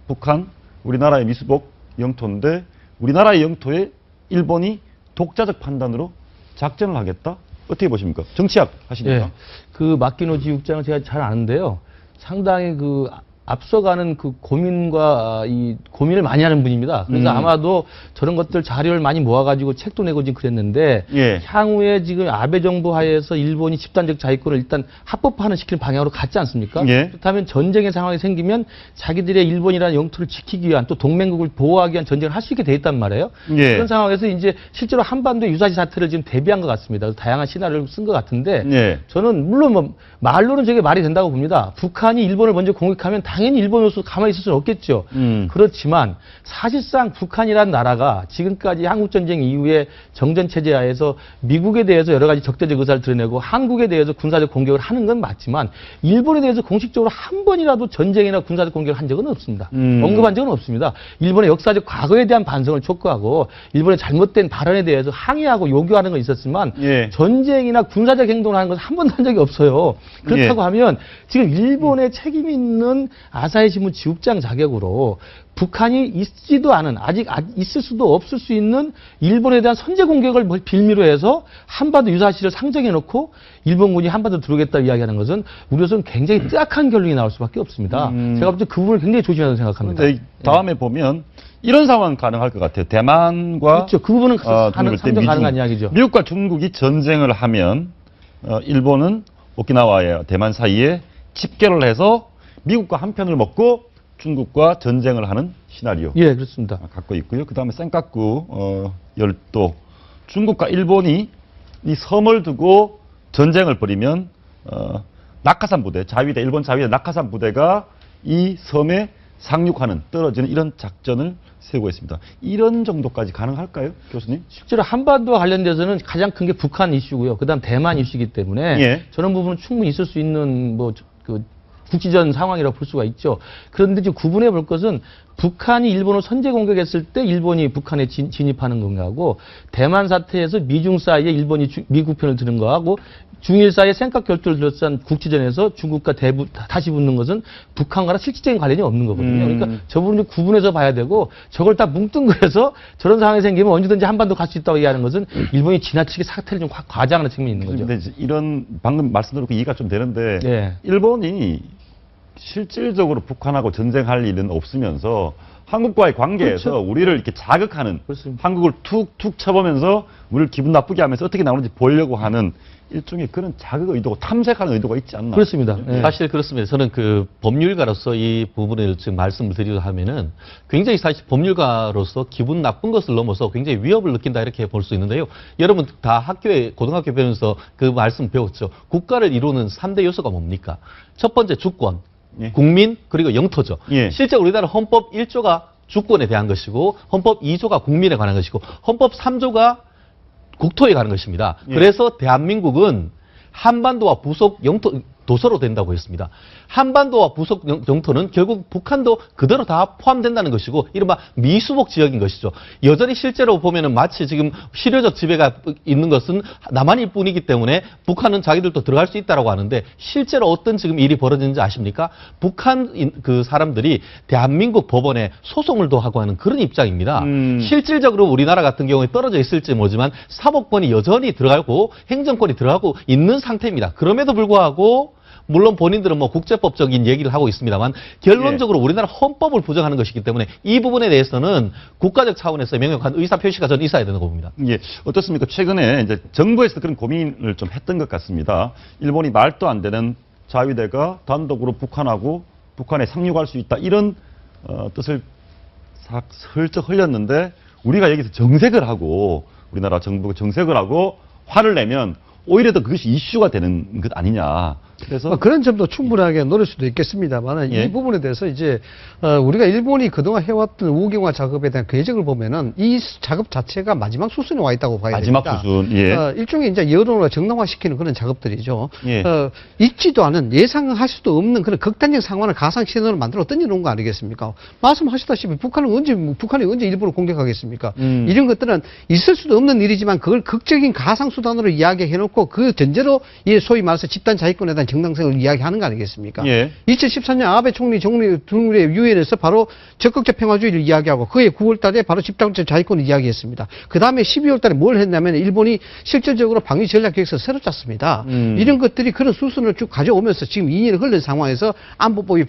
북한 우리나라의 미수복 영토인데 우리나라의 영토에 일본이 독자적 판단으로 작전을 하겠다? 어떻게 보십니까? 정치학 하시니까. 예, 그 마키노 지국장은 제가 잘 아는데요. 상당히 그 앞서가는 그 고민과 이 고민을 많이 하는 분입니다. 그래서 아마도 저런 것들 자료를 많이 모아가지고 책도 내고 지금 그랬는데 예. 향후에 지금 아베 정부 하에서 일본이 집단적 자위권을 일단 합법화하는 시키는 방향으로 갔지 않습니까? 예. 그렇다면 전쟁의 상황이 생기면 자기들의 일본이라는 영토를 지키기 위한 또 동맹국을 보호하기 위한 전쟁을 할 수 있게 돼 있단 말이에요. 예. 그런 상황에서 이제 실제로 한반도 유사시 사태를 지금 대비한 것 같습니다. 그래서 다양한 시나리오를 쓴 것 같은데 예. 저는 물론 뭐 말로는 저게 말이 된다고 봅니다. 북한이 일본을 먼저 공격하면 당연히 일본으로서 가만히 있을 수는 없겠죠. 그렇지만 사실상 북한이라는 나라가 지금까지 한국전쟁 이후에 정전체제 하에서 미국에 대해서 여러 가지 적대적 의사를 드러내고 한국에 대해서 군사적 공격을 하는 건 맞지만 일본에 대해서 공식적으로 한 번이라도 전쟁이나 군사적 공격을 한 적은 없습니다. 언급한 적은 없습니다. 일본의 역사적 과거에 대한 반성을 촉구하고 일본의 잘못된 발언에 대해서 항의하고 요구하는 건 있었지만 예. 전쟁이나 군사적 행동을 하는 건 한 번도 한 적이 없어요. 그렇다고 예. 하면 지금 일본의 책임 있는 아사히 신문 지국장 자격으로 북한이 있지도 않은 아직 있을 수도 없을 수 있는 일본에 대한 선제 공격을 빌미로 해서 한반도 유사시를 상정해 놓고 일본군이 한반도 들어오겠다 이야기하는 것은 우리로서는 굉장히 뜨악한 결론이 나올 수밖에 없습니다. 제가 볼 때 그 부분을 굉장히 조심해야 생각합니다. 그런데 다음에 보면 이런 상황은 가능할 것 같아요. 대만과 그렇죠. 그 부분은 상정 가능한 이야기죠. 미국과 중국이 전쟁을 하면 일본은 오키나와와 대만 사이에 집결을 해서 미국과 한 편을 먹고 중국과 전쟁을 하는 시나리오. 예, 그렇습니다. 갖고 있고요. 그 다음에 센카쿠 열도. 중국과 일본이 이 섬을 두고 전쟁을 벌이면 낙하산 부대, 일본 자위대 낙하산 부대가 이 섬에 상륙하는, 떨어지는 이런 작전을 세우고 있습니다. 이런 정도까지 가능할까요, 교수님? 실제로 한반도와 관련돼서는 가장 큰 게 북한 이슈고요. 그다음 대만 이슈이기 때문에 예. 저런 부분은 충분히 있을 수 있는 국지전 상황이라고 볼 수가 있죠. 그런데 지금 구분해 볼 것은 북한이 일본을 선제 공격했을 때 일본이 북한에 진입하는 건가하고 대만 사태에서 미중 사이에 일본이 미국 편을 드는 거하고 중일 사이에尖閣결투를 둘러싼 국지전에서 중국과 다시 붙는 것은 북한과는 실질적인 관련이 없는 거거든요. 그러니까 저 부분을 구분해서 봐야 되고 저걸 다 뭉뚱그려서 저런 상황이 생기면 언제든지 한반도 갈 수 있다고 이야기하는 것은 일본이 지나치게 사태를 좀 과장하는 측면이 있는 거죠. 근데 이런 방금 말씀드렸고 이해가 좀 되는데 예. 일본이 실질적으로 북한하고 전쟁할 일은 없으면서 한국과의 관계에서 그렇죠. 우리를 이렇게 자극하는 그렇습니다. 한국을 툭툭 쳐보면서 우리를 기분 나쁘게 하면서 어떻게 나오는지 보려고 하는 일종의 그런 자극 의도고 탐색하는 의도가 있지 않나. 그렇습니다. 예. 사실 그렇습니다. 저는 그 법률가로서 이 부분을 지금 말씀을 드리려 하면은 굉장히 사실 법률가로서 기분 나쁜 것을 넘어서 굉장히 위협을 느낀다 이렇게 볼 수 있는데요. 여러분 다 학교에 고등학교 배우면서 그 말씀 배웠죠. 국가를 이루는 3대 요소가 뭡니까? 첫 번째 주권, 예. 국민, 그리고 영토죠. 예. 실제 우리나라 헌법 1조가 주권에 대한 것이고 헌법 2조가 국민에 관한 것이고 헌법 3조가 국토에 관한 것입니다. 예. 그래서 대한민국은 한반도와 부속 영토 도서로 된다고 했습니다. 한반도와 부속 영토는 결국 북한도 그대로 다 포함된다는 것이고 이른바 미수복 지역인 것이죠. 여전히 실제로 보면은 마치 지금 실효적 지배가 있는 것은 남한일 뿐이기 때문에 북한은 자기들도 들어갈 수 있다라고 하는데 실제로 어떤 지금 일이 벌어지는지 아십니까? 북한 그 사람들이 대한민국 법원에 소송을도 하고 하는 그런 입장입니다. 실질적으로 우리나라 같은 경우에 떨어져 있을지 모르지만 사법권이 여전히 들어가고 행정권이 들어가고 있는 상태입니다. 그럼에도 불구하고 물론 본인들은 뭐 국제법적인 얘기를 하고 있습니다만 결론적으로 우리나라 헌법을 부정하는 것이기 때문에 이 부분에 대해서는 국가적 차원에서 명확한 의사 표시가 저는 있어야 되는 겁니다. 예, 어떻습니까? 최근에 이제 정부에서 그런 고민을 좀 했던 것 같습니다. 일본이 말도 안 되는 자위대가 단독으로 북한에 상륙할 수 있다 이런 뜻을 슬쩍 흘렸는데 우리가 여기서 정색을 하고 우리나라 정부가 정색을 하고 화를 내면 오히려 더 그것이 이슈가 되는 것 아니냐. 그래서 그런 점도 충분하게 노릴 수도 있겠습니다만 예. 이 부분에 대해서 이제 우리가 일본이 그동안 해왔던 우경화 작업에 대한 궤적을 보면은 이 작업 자체가 마지막 수순에 와 있다고 봐야 마지막 됩니다. 수순. 예. 일종의 이제 여론을 정당화시키는 그런 작업들이죠. 예. 있지도 않은 예상할 수도 없는 그런 극단적 상황을 가상 시나리오를 만들어 던져놓은 거 아니겠습니까? 말씀하셨다시피 북한이 언제 일본을 공격하겠습니까? 이런 것들은 있을 수도 없는 일이지만 그걸 극적인 가상 수단으로 이야기해놓고 그 전제로 소위 말해서 집단 자위권에 대한 정당성을 이야기하는 거 아니겠습니까? 예. 2014년 아베 총리 중국의 유엔에서 바로 적극적 평화주의를 이야기하고 그해 9월 달에 바로 집단적 자위권을 이야기했습니다. 그 다음에 12월 달에 뭘 했냐면 일본이 실질적으로 방위 전략 계획서 새로 짰습니다. 이런 것들이 그런 수순을 쭉 가져오면서 지금 2년이 흘른 상황에서 안보법이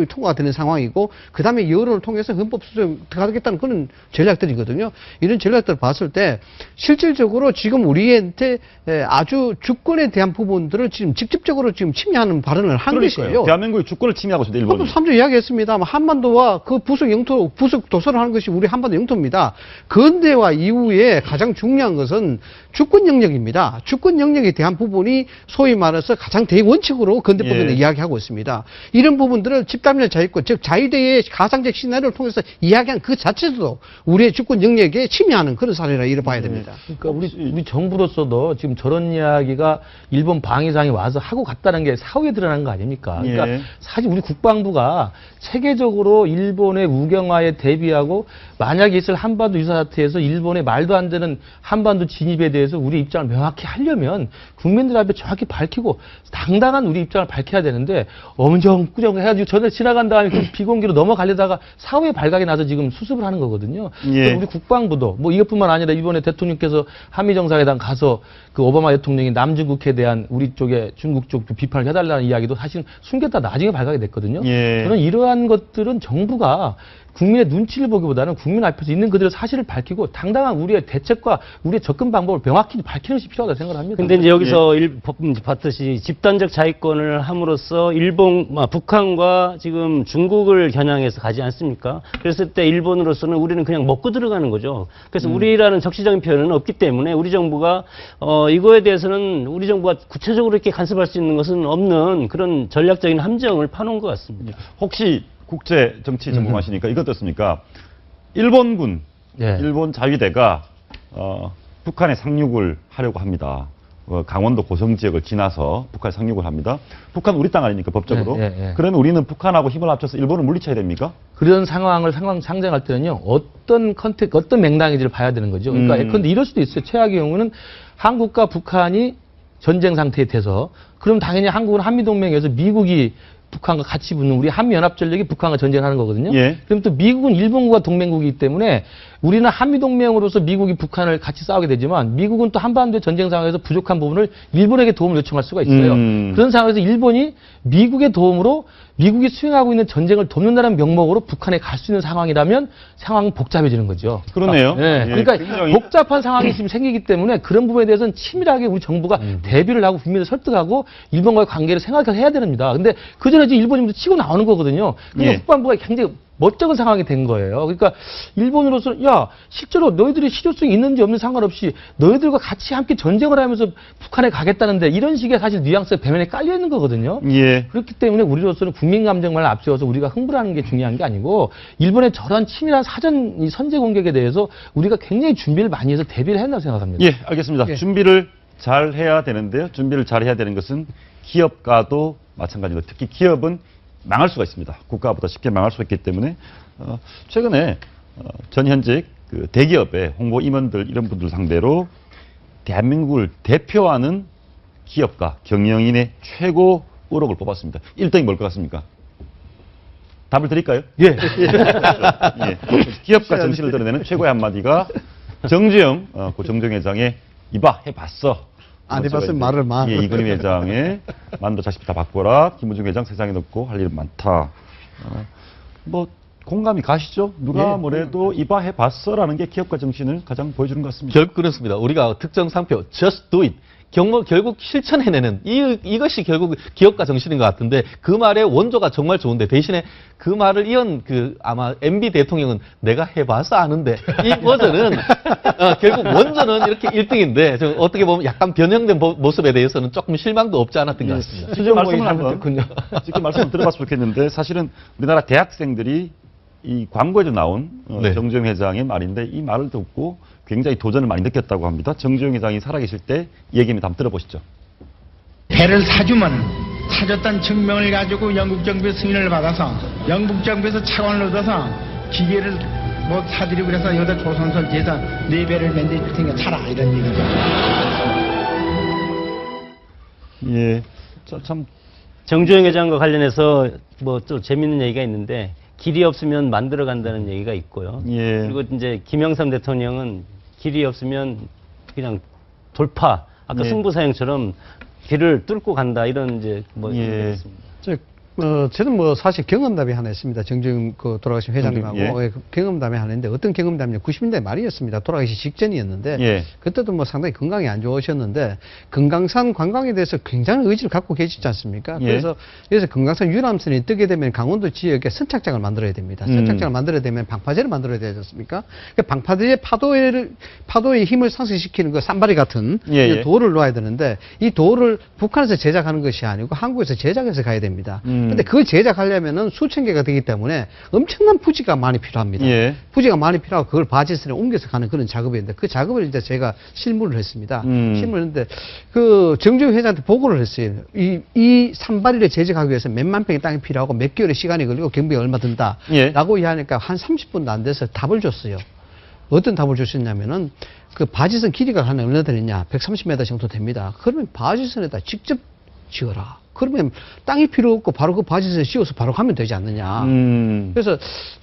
통과가 되는 상황이고 그 다음에 여론을 통해서 헌법 수정에 들어가겠다는 그런 전략들이거든요. 이런 전략들을 봤을 때 실질적으로 지금 우리한테 아주 주권에 대한 부분들을 지금 직접적으로 전면적으로 지금 침해하는 발언을 한 것이에요. 대한민국의 주권을 침해하고 있습니다. 일본이. 저도 3조 이야기했습니다만 한반도와 그 부속 도서를 하는 것이 우리 한반도 영토입니다. 근대화 이후에 가장 중요한 것은 주권 영역입니다. 주권 영역에 대한 부분이 소위 말해서 가장 대원칙으로 근대법원에 이야기하고 있습니다. 이런 부분들을 집단적 자유권, 즉 자유대의 가상적 시나리오를 통해서 이야기한 그 자체도 우리의 주권 영역에 침해하는 그런 사례라 이래 봐야 됩니다. 그러니까 우리 정부로서도 지금 저런 이야기가 일본 방위상이 와서 하고 갔다는 게 사후에 드러난 거 아닙니까? 그러니까 사실 우리 국방부가 체계적으로 일본의 우경화에 대비하고 만약에 있을 한반도 유사사태에서 일본의 말도 안 되는 한반도 진입에 대해서 우리 입장을 명확히 하려면 국민들 앞에 정확히 밝히고 당당한 우리 입장을 밝혀야 되는데 엄정꾸정 해가지고 전에 지나간 다음에 그 비공개로 넘어가려다가 사후에 발각이 나서 지금 수습을 하는 거거든요. 그러니까 우리 국방부도 뭐 이것뿐만 아니라 이번에 대통령께서 한미정상회담 가서 그 오바마 대통령이 남중국해에 대한 우리 쪽에 중국 쪽 비판을 해달라는 이야기도 사실 숨겼다 나중에 발각이 됐거든요. 저는 이러한 것들은 정부가 국민의 눈치를 보기보다는 국민 앞에서 있는 그대로 사실을 밝히고 당당한 우리의 대책과 우리의 접근 방법을 명확히 밝히는 것이 필요하다고 생각을 합니다. 근데 이제 여기서 봤듯이 집단적 자위권을 함으로써 북한과 지금 중국을 겨냥해서 가지 않습니까? 그랬을 때 일본으로서는 우리는 그냥 먹고 들어가는 거죠. 그래서 우리라는 적시적인 표현은 없기 때문에 우리 정부가 이거에 대해서는 우리 정부가 구체적으로 이렇게 간섭할 수 있는 것은 없는 그런 전략적인 함정을 파놓은 것 같습니다. 혹시 국제 정치 전문가시니까 이거 어떻습니까? 일본군, 일본 자위대가 북한에 상륙을 하려고 합니다. 강원도 고성 지역을 지나서 북한에 상륙을 합니다. 북한 우리 땅 아닙니까 법적으로? 그러면 우리는 북한하고 힘을 합쳐서 일본을 물리쳐야 됩니까? 그런 상황을 상정할 때는요 어떤 맥락인지를 봐야 되는 거죠. 그러니까 예컨대 이럴 수도 있어요. 최악의 경우는 한국과 북한이 전쟁 상태에 돼서 그럼 당연히 한국은 한미동맹에서 미국이 북한과 같이 붙는 우리 한미연합전력이 북한과 전쟁하는 거거든요. 그럼 또 미국은 일본과 동맹국이기 때문에 우리는 한미동맹으로서 미국이 북한을 같이 싸우게 되지만 미국은 또 한반도의 전쟁 상황에서 부족한 부분을 일본에게 도움을 요청할 수가 있어요. 그런 상황에서 일본이 미국의 도움으로 미국이 수행하고 있는 전쟁을 돕는다는 명목으로 북한에 갈 수 있는 상황이라면 상황은 복잡해지는 거죠. 그러네요. 그러니까 복잡한 상황이 지금 생기기 때문에 그런 부분에 대해서는 치밀하게 우리 정부가 대비를 하고 국민을 설득하고 일본과의 관계를 생각해서 해야 됩니다. 근데 그 전에 지금 일본이 치고 나오는 거거든요. 그러니까 국방부가 굉장히 멋쩍은 상황이 된 거예요. 그러니까 일본으로서는 야 실제로 너희들이 실효성이 있는지 없는지 상관없이 너희들과 같이 함께 전쟁을 하면서 북한에 가겠다는데 이런 식의 사실 뉘앙스가 배면에 깔려 있는 거거든요. 그렇기 때문에 우리로서는 국민 감정만을 앞세워서 우리가 흥분하는 게 중요한 게 아니고 일본의 저런 치밀한 사전 선제 공격에 대해서 우리가 굉장히 준비를 많이 해서 대비를 해야 한다고 생각합니다. 알겠습니다. 준비를 잘 해야 되는데요. 준비를 잘 해야 되는 것은 기업가도 마찬가지로 특히 기업은 망할 수가 있습니다. 국가보다 쉽게 망할 수가 있기 때문에 최근에 전현직 그 대기업의 홍보 임원들 이런 분들 상대로 대한민국을 대표하는 기업가 경영인의 최고 의록을 뽑았습니다. 1등이 뭘 것 같습니까? 답을 드릴까요? 기업가 정신을 드러내는 최고의 한마디가 정주영 정주영 회장의 이봐 해봤어. 안 해봤으면 말을 마. 이건희 회장의 만도 자식 다 바꿔라. 김우중 회장 세상에 넣고 할 일은 많다. 뭐 공감이 가시죠? 누가 뭐래도 이봐 해봤어라는 게 기업가 정신을 가장 보여주는 것 같습니다. 결국 그렇습니다. 우리가 특정 상표 just do it. 결국 실천해내는 이것이 결국 기업가 정신인 것 같은데 그 말의 원조가 정말 좋은데 대신에 그 말을 이은 아마 MB 대통령은 내가 해봐서 아는데 이 버전은 결국 원조는 이렇게 1등인데 좀 어떻게 보면 약간 변형된 모습에 대해서는 조금 실망도 없지 않았던 것 같습니다. 직접 말씀을 한번 직접 말씀을 들어봤으면 좋겠는데 사실은 우리나라 대학생들이 이 광고에도 나온 정주영 회장의 말인데 이 말을 듣고 굉장히 도전을 많이 느꼈다고 합니다. 정주영 회장이 살아계실 때 얘기입니다. 한번 들어보시죠. 배를 사주면 사줬다는 증명을 가지고 영국 정부의 승인을 받아서 영국 정부에서 차관을 얻어서 기계를 뭐 사드리고 그래서 여기다 조선설지에서 4배를 만들 테니까 차라 이런 얘기죠. 참 정주영 회장과 관련해서 뭐 또 재밌는 얘기가 있는데 길이 없으면 만들어 간다는 얘기가 있고요. 그리고 이제 김영삼 대통령은 길이 없으면 그냥 돌파. 아까 승부사형처럼 길을 뚫고 간다 이런 이제 뭐 있습니다. 저는 뭐 사실 경험담이 하나 있습니다. 정정 그 돌아가신 회장님하고 예. 경험담이 하나 있는데 어떤 경험담이냐 90년대 말이었습니다. 돌아가시 직전이었는데 예. 그때도 뭐 상당히 건강이 안 좋으셨는데 금강산 관광에 대해서 굉장히 의지를 갖고 계시지 않습니까? 예. 그래서 금강산 유람선이 뜨게 되면 강원도 지역에 선착장을 만들어야 됩니다. 선착장을 만들어야 되면 방파제를 만들어야 되지 않습니까? 그 방파제의 파도의 힘을 상승시키는 그 쌈바리 같은 예, 예. 돌을 놓아야 되는데 이 돌을 북한에서 제작하는 것이 아니고 한국에서 제작해서 가야 됩니다. 근데 그걸 제작하려면은 수천 개가 되기 때문에 엄청난 부지가 많이 필요합니다. 예. 부지가 많이 필요하고 그걸 바지선에 옮겨서 가는 그런 작업이었는데 그 작업을 이제 제가 실무를 했습니다. 실무를 했는데 그 정주영 회장한테 보고를 했어요. 이 산바리를 제작하기 위해서 몇만 평의 땅이 필요하고 몇 개월의 시간이 걸리고 경비가 얼마 든다. 예. 라고 이야기하니까 한 30분도 안 돼서 답을 줬어요. 어떤 답을 줬었냐면은 그 바지선 길이가 한 얼마나 되느냐 130m 정도 됩니다. 그러면 바지선에다 직접 지어라. 그러면 땅이 필요 없고 바로 그 바지선에 씌워서 바로 가면 되지 않느냐. 그래서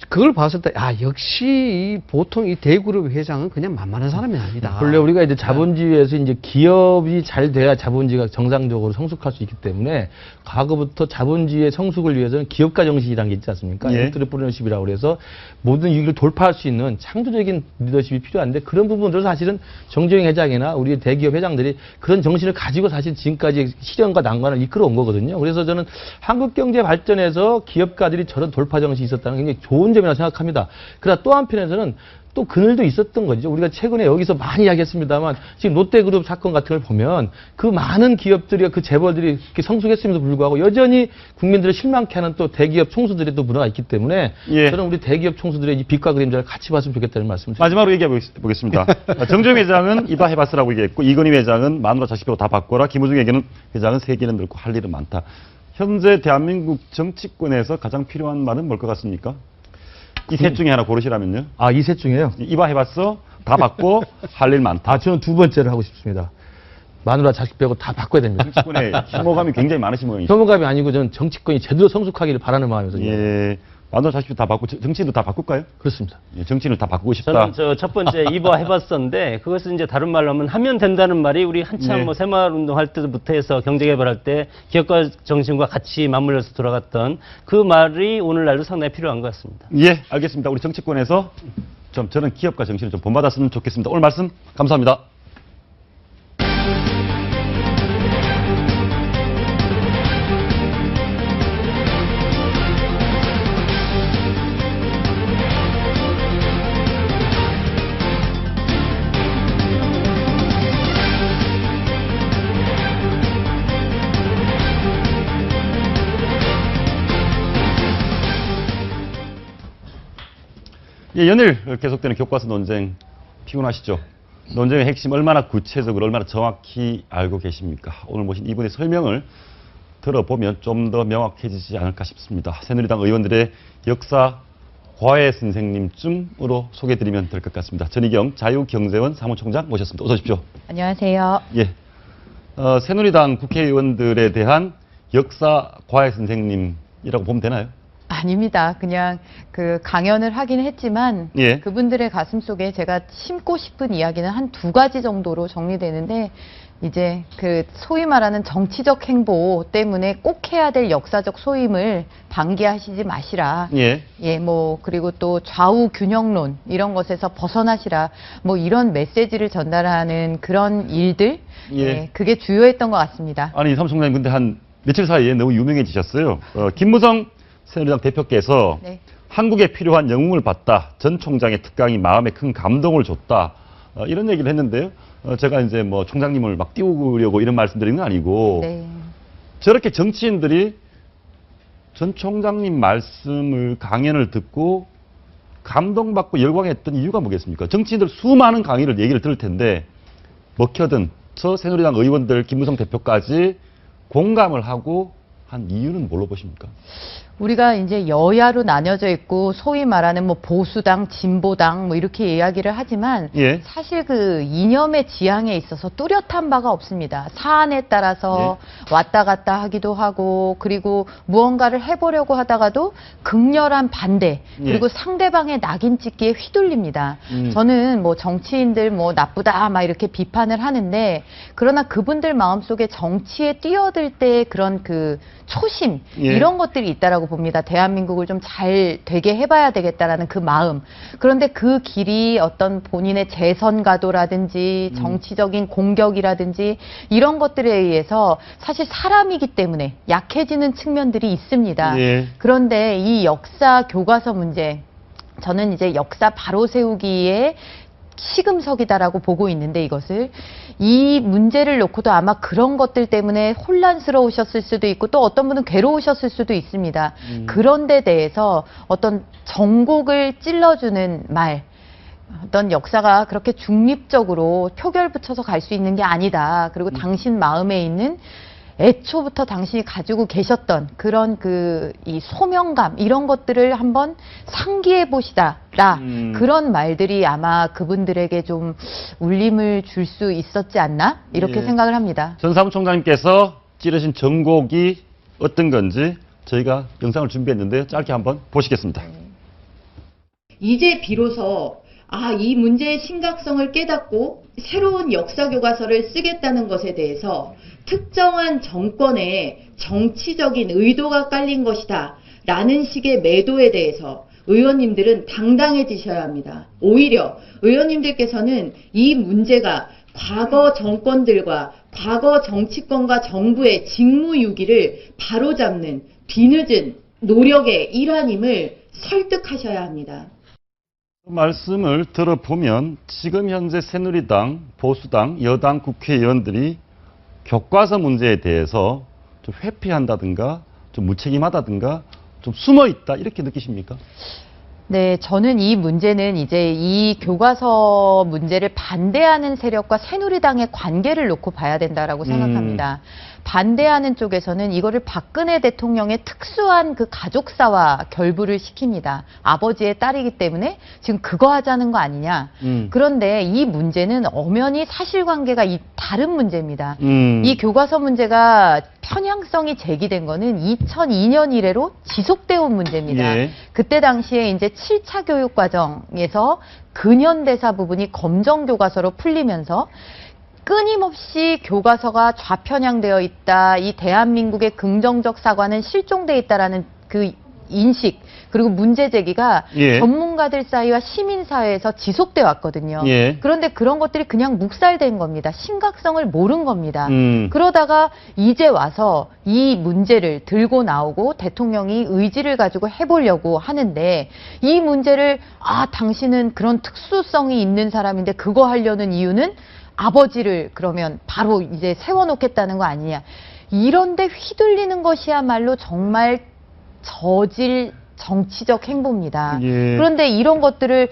그걸 봤을 때 역시 이 보통 이 대그룹 회장은 그냥 만만한 사람이 아니다. 원래 우리가 이제 자본주의에서 이제 기업이 잘 돼야 자본주의가 정상적으로 성숙할 수 있기 때문에 과거부터 자본주의의 성숙을 위해서는 기업가 정신이라는 게 있지 않습니까? 예. 엔트레프너십이라고 그래서 모든 위기를 돌파할 수 있는 창조적인 리더십이 필요한데 그런 부분들은 사실은 정주영 회장이나 우리 대기업 회장들이 그런 정신을 가지고 사실 지금까지 실현과 난관을 이끌어온 거거든요. 그래서 저는 한국 경제 발전에서 기업가들이 저런 돌파 정신이 있었다는 게 굉장히 좋은 점이라고 생각합니다. 그러나 또 한편에서는 또 그늘도 있었던 거죠. 우리가 최근에 여기서 많이 이야기했습니다만 지금 롯데그룹 사건 같은 걸 보면 그 많은 기업들이 그 재벌들이 이렇게 성숙했음에도 불구하고 여전히 국민들을 실망케 하는 또 대기업 총수들의 또 문화가 있기 때문에 예. 저는 우리 대기업 총수들의 이 빛과 그림자를 같이 봤으면 좋겠다는 말씀을 드립니다. 마지막으로 얘기해 보겠습니다. 정주영 회장은 이봐 해봤으라고 얘기했고 이건희 회장은 마누라 자식 빼고 다 바꿔라. 김우중 회장은 세계는 넓고 할 일은 많다. 현재 대한민국 정치권에서 가장 필요한 말은 뭘 것 같습니까? 이 셋 중에 하나 고르시라면요. 아, 이 셋 중에요? 이봐 해봤어. 다 바꿔. 할 일 많다. 아, 저는 두 번째를 하고 싶습니다. 마누라 자식 빼고 다 바꿔야 됩니다. 정치권에 혐오감이 굉장히 많으신 모양이죠. 혐오감이 아니고 저는 정치권이 제대로 성숙하기를 바라는 마음에서. 예. 마누라 자식도 다 바꾸고 정치인도 다 바꿀까요? 그렇습니다. 예, 정치인을 다 바꾸고 싶다. 저는 저 첫 번째 이봐 해봤었는데 그것은 이제 다른 말로 하면 하면 된다는 말이 우리 한참 네. 뭐 새마을 운동할 때부터 해서 경제개발할 때 기업가 정신과 같이 맞물려서 돌아갔던 그 말이 오늘날도 상당히 필요한 것 같습니다. 예, 알겠습니다. 우리 정치권에서 저는 기업가 정신을 좀 본받았으면 좋겠습니다. 오늘 말씀 감사합니다. 예, 연일 계속되는 교과서 논쟁 피곤하시죠? 논쟁의 핵심 얼마나 구체적으로 얼마나 정확히 알고 계십니까? 오늘 모신 이분의 설명을 들어보면 좀 더 명확해지지 않을까 싶습니다. 새누리당 의원들의 역사 과외 선생님쯤으로 소개해드리면 될 것 같습니다. 전희경 자유경제원 사무총장 모셨습니다. 어서 오십시오. 안녕하세요. 예, 새누리당 국회의원들에 대한 역사 과외 선생님이라고 보면 되나요? 아닙니다. 그냥 그 강연을 하긴 했지만 예. 그분들의 가슴 속에 제가 심고 싶은 이야기는 한 두 가지 정도로 정리되는데 이제 그 소위 말하는 정치적 행보 때문에 꼭 해야 될 역사적 소임을 방기하시지 마시라. 예. 예, 뭐 그리고 또 좌우 균형론 이런 것에서 벗어나시라. 뭐 이런 메시지를 전달하는 그런 일들. 예. 예, 그게 주요했던 것 같습니다. 아니, 사무총장님 근데 한 며칠 사이에 너무 유명해지셨어요. 김무성 새누리당 대표께서 네. 한국에 필요한 영웅을 봤다. 전 총장의 특강이 마음에 큰 감동을 줬다. 이런 얘기를 했는데요. 제가 이제 뭐 총장님을 막 띄우려고 이런 말씀드리는 건 아니고 네. 저렇게 정치인들이 전 총장님 말씀을 강연을 듣고 감동받고 열광했던 이유가 뭐겠습니까? 정치인들 수많은 강의를 얘기를 들을 텐데 먹혀든 저 새누리당 의원들 김무성 대표까지 공감을 하고 한 이유는 뭘로 보십니까? 우리가 이제 여야로 나뉘어져 있고 소위 말하는 뭐 보수당, 진보당 뭐 이렇게 이야기를 하지만 예. 사실 그 이념의 지향에 있어서 뚜렷한 바가 없습니다. 사안에 따라서 왔다 갔다 하기도 하고 그리고 무언가를 해보려고 하다가도 극렬한 반대 그리고 상대방의 낙인 찍기에 휘둘립니다. 저는 뭐 정치인들 뭐 나쁘다 막 이렇게 비판을 하는데 그러나 그분들 마음속에 정치에 뛰어들 때의 그런 그 초심 예. 이런 것들이 있다라고 봅니다. 대한민국을 좀 잘 되게 해봐야 되겠다라는 그 마음. 그런데 그 길이 어떤 본인의 재선 가도라든지 정치적인 공격이라든지 이런 것들에 의해서 사실 사람이기 때문에 약해지는 측면들이 있습니다. 예. 그런데 이 역사 교과서 문제, 저는 이제 역사 바로 세우기에 시금석이다라고 보고 있는데 이것을 이 문제를 놓고도 아마 그런 것들 때문에 혼란스러우셨을 수도 있고 또 어떤 분은 괴로우셨을 수도 있습니다. 그런 데 대해서 어떤 정곡을 찔러주는 말, 어떤 역사가 그렇게 중립적으로 표결 붙여서 갈 수 있는 게 아니다. 그리고 당신 마음에 있는 애초부터 당신이 가지고 계셨던 그런 이 소명감 이런 것들을 한번 상기해 보시다라 그런 말들이 아마 그분들에게 좀 울림을 줄 수 있었지 않나 이렇게 예. 생각을 합니다. 전 사무총장님께서 찌르신 정곡이 어떤 건지 저희가 영상을 준비했는데요. 짧게 한번 보시겠습니다. 이제 비로소 이 문제의 심각성을 깨닫고 새로운 역사 교과서를 쓰겠다는 것에 대해서 특정한 정권의 정치적인 의도가 깔린 것이다 라는 식의 매도에 대해서 의원님들은 당당해지셔야 합니다. 오히려 의원님들께서는 이 문제가 과거 정권들과 과거 정치권과 정부의 직무유기를 바로잡는 뒤늦은 노력의 일환임을 설득하셔야 합니다. 말씀을 들어보면 지금 현재 새누리당, 보수당, 여당 국회의원들이 교과서 문제에 대해서 좀 회피한다든가 좀 무책임하다든가 좀 숨어있다 이렇게 느끼십니까? 네, 저는 이 문제는 이제 이 교과서 문제를 반대하는 세력과 새누리당의 관계를 놓고 봐야 된다라고 생각합니다. 반대하는 쪽에서는 이거를 박근혜 대통령의 특수한 그 가족사와 결부를 시킵니다. 아버지의 딸이기 때문에 지금 그거 하자는 거 아니냐. 그런데 이 문제는 엄연히 사실관계가 다른 문제입니다. 이 교과서 문제가 편향성이 제기된 거는 2002년 이래로 지속되어 온 문제입니다. 예. 그때 당시에 이제 7차 교육 과정에서 근현대사 부분이 검정 교과서로 풀리면서 끊임없이 교과서가 좌편향되어 있다. 이 대한민국의 긍정적 사과는 실종돼 있다라는 그 인식 그리고 문제 제기가 예. 전문가들 사이와 시민사회에서 지속돼 왔거든요. 예. 그런데 그런 것들이 그냥 묵살된 겁니다. 심각성을 모른 겁니다. 음. 그러다가 이제 와서 이 문제를 들고 나오고 대통령이 의지를 가지고 해보려고 하는데 이 문제를 당신은 그런 특수성이 있는 사람인데 그거 하려는 이유는 아버지를 그러면 바로 이제 세워놓겠다는 거 아니냐. 이런데 휘둘리는 것이야말로 정말 저질 정치적 행보입니다. 예. 그런데 이런 것들을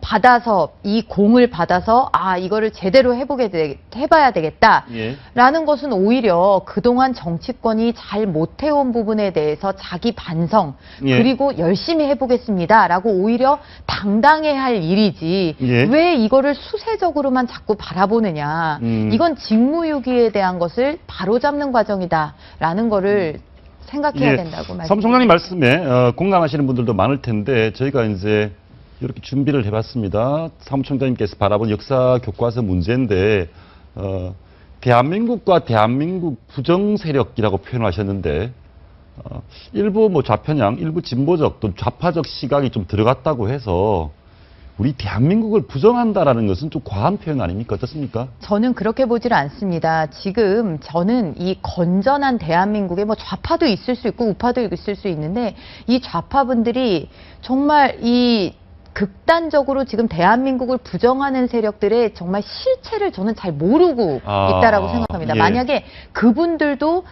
받아서 이 공을 받아서 이거를 제대로 해봐야 되겠다라는 예. 것은 오히려 그동안 정치권이 잘 못해온 부분에 대해서 자기 반성 예. 그리고 열심히 해보겠습니다라고 오히려 당당해야 할 일이지 예. 왜 이거를 수세적으로만 자꾸 바라보느냐. 이건 직무유기에 대한 것을 바로잡는 과정이다라는 거를 생각해야 된다고 말씀드립니다. 사무총장님 말씀에 공감하시는 분들도 많을 텐데 저희가 이제 이렇게 준비를 해봤습니다. 사무총장님께서 바라본 역사 교과서 문제인데 대한민국과 대한민국 부정 세력이라고 표현하셨는데 일부 좌편향, 일부 진보적 또 좌파적 시각이 좀 들어갔다고 해서 우리 대한민국을 부정한다라는 것은 좀 과한 표현 아닙니까? 어떻습니까? 저는 그렇게 보질 않습니다. 지금 저는 이 건전한 대한민국에 좌파도 있을 수 있고 우파도 있을 수 있는데 이 좌파분들이 정말 이 극단적으로 지금 대한민국을 부정하는 세력들의 정말 실체를 저는 잘 모르고 있다라고 생각합니다. 예. 만약에 그분들도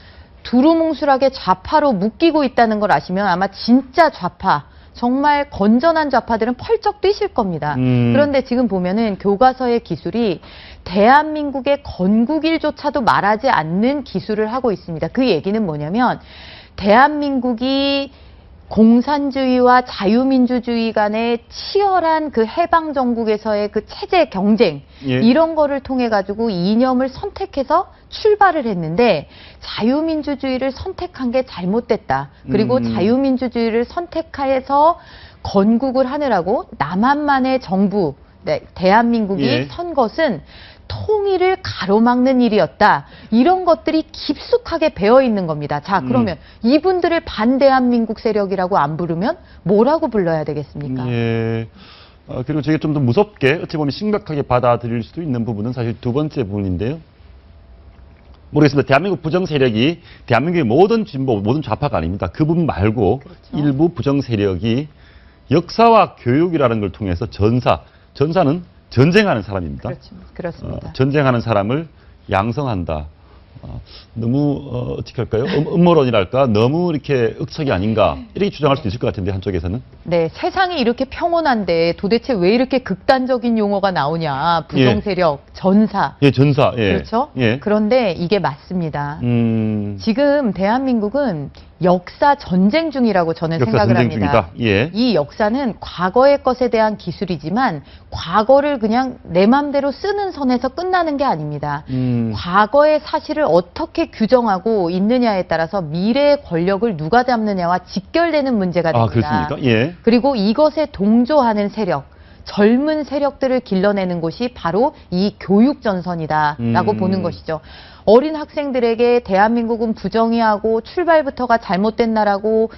두루뭉술하게 좌파로 묶이고 있다는 걸 아시면 아마 진짜 좌파 정말 건전한 좌파들은 펄쩍 뛰실 겁니다. 그런데 지금 보면은 교과서의 기술이 대한민국의 건국일조차도 말하지 않는 기술을 하고 있습니다. 그 얘기는 뭐냐면 대한민국이 공산주의와 자유민주주의 간의 치열한 그 해방정국에서의 그 체제 경쟁 예. 이런 거를 통해 가지고 이념을 선택해서 출발을 했는데 자유민주주의를 선택한 게 잘못됐다. 그리고 자유민주주의를 선택해서 건국을 하느라고 남한만의 정부, 대한민국이 예. 선 것은 통일을 가로막는 일이었다. 이런 것들이 깊숙하게 배어 있는 겁니다. 자, 그러면 이분들을 반대한민국 세력이라고 안 부르면 뭐라고 불러야 되겠습니까? 예. 그리고 저게 좀 더 무섭게 어찌 보면 심각하게 받아들일 수도 있는 부분은 사실 두 번째 부분인데요. 모르겠습니다. 대한민국 부정 세력이 대한민국의 모든 진보, 모든 좌파가 아닙니다. 그 부분 말고 일부 부정 세력이 역사와 교육이라는 걸 통해서 전사는 전쟁하는 사람입니다. 그렇습니다. 전쟁하는 사람을 양성한다. 너무 어떻게 할까요? 음모론이랄까? 너무 이렇게 억척이 아닌가? 이렇게 주장할 수도 있을 것 같은데 한쪽에서는. 네, 세상이 이렇게 평온한데 도대체 왜 이렇게 극단적인 용어가 나오냐? 부정 세력, 전사. 예, 전사. 예. 그렇죠? 예. 그런데 이게 맞습니다. 지금 대한민국은 역사 전쟁 중이라고 저는 역사 생각을 전쟁 합니다. 중이다. 예. 이 역사는 과거의 것에 대한 기술이지만 과거를 그냥 내 맘대로 쓰는 선에서 끝나는 게 아닙니다. 과거의 사실을 어떻게 규정하고 있느냐에 따라서 미래의 권력을 누가 잡느냐와 직결되는 문제가 됩니다. 그렇습니까? 예. 그리고 이것에 동조하는 세력, 젊은 세력들을 길러내는 곳이 바로 이 교육전선이다라고 보는 것이죠. 어린 학생들에게 대한민국은 부정의하고 출발부터가 잘못된 나라고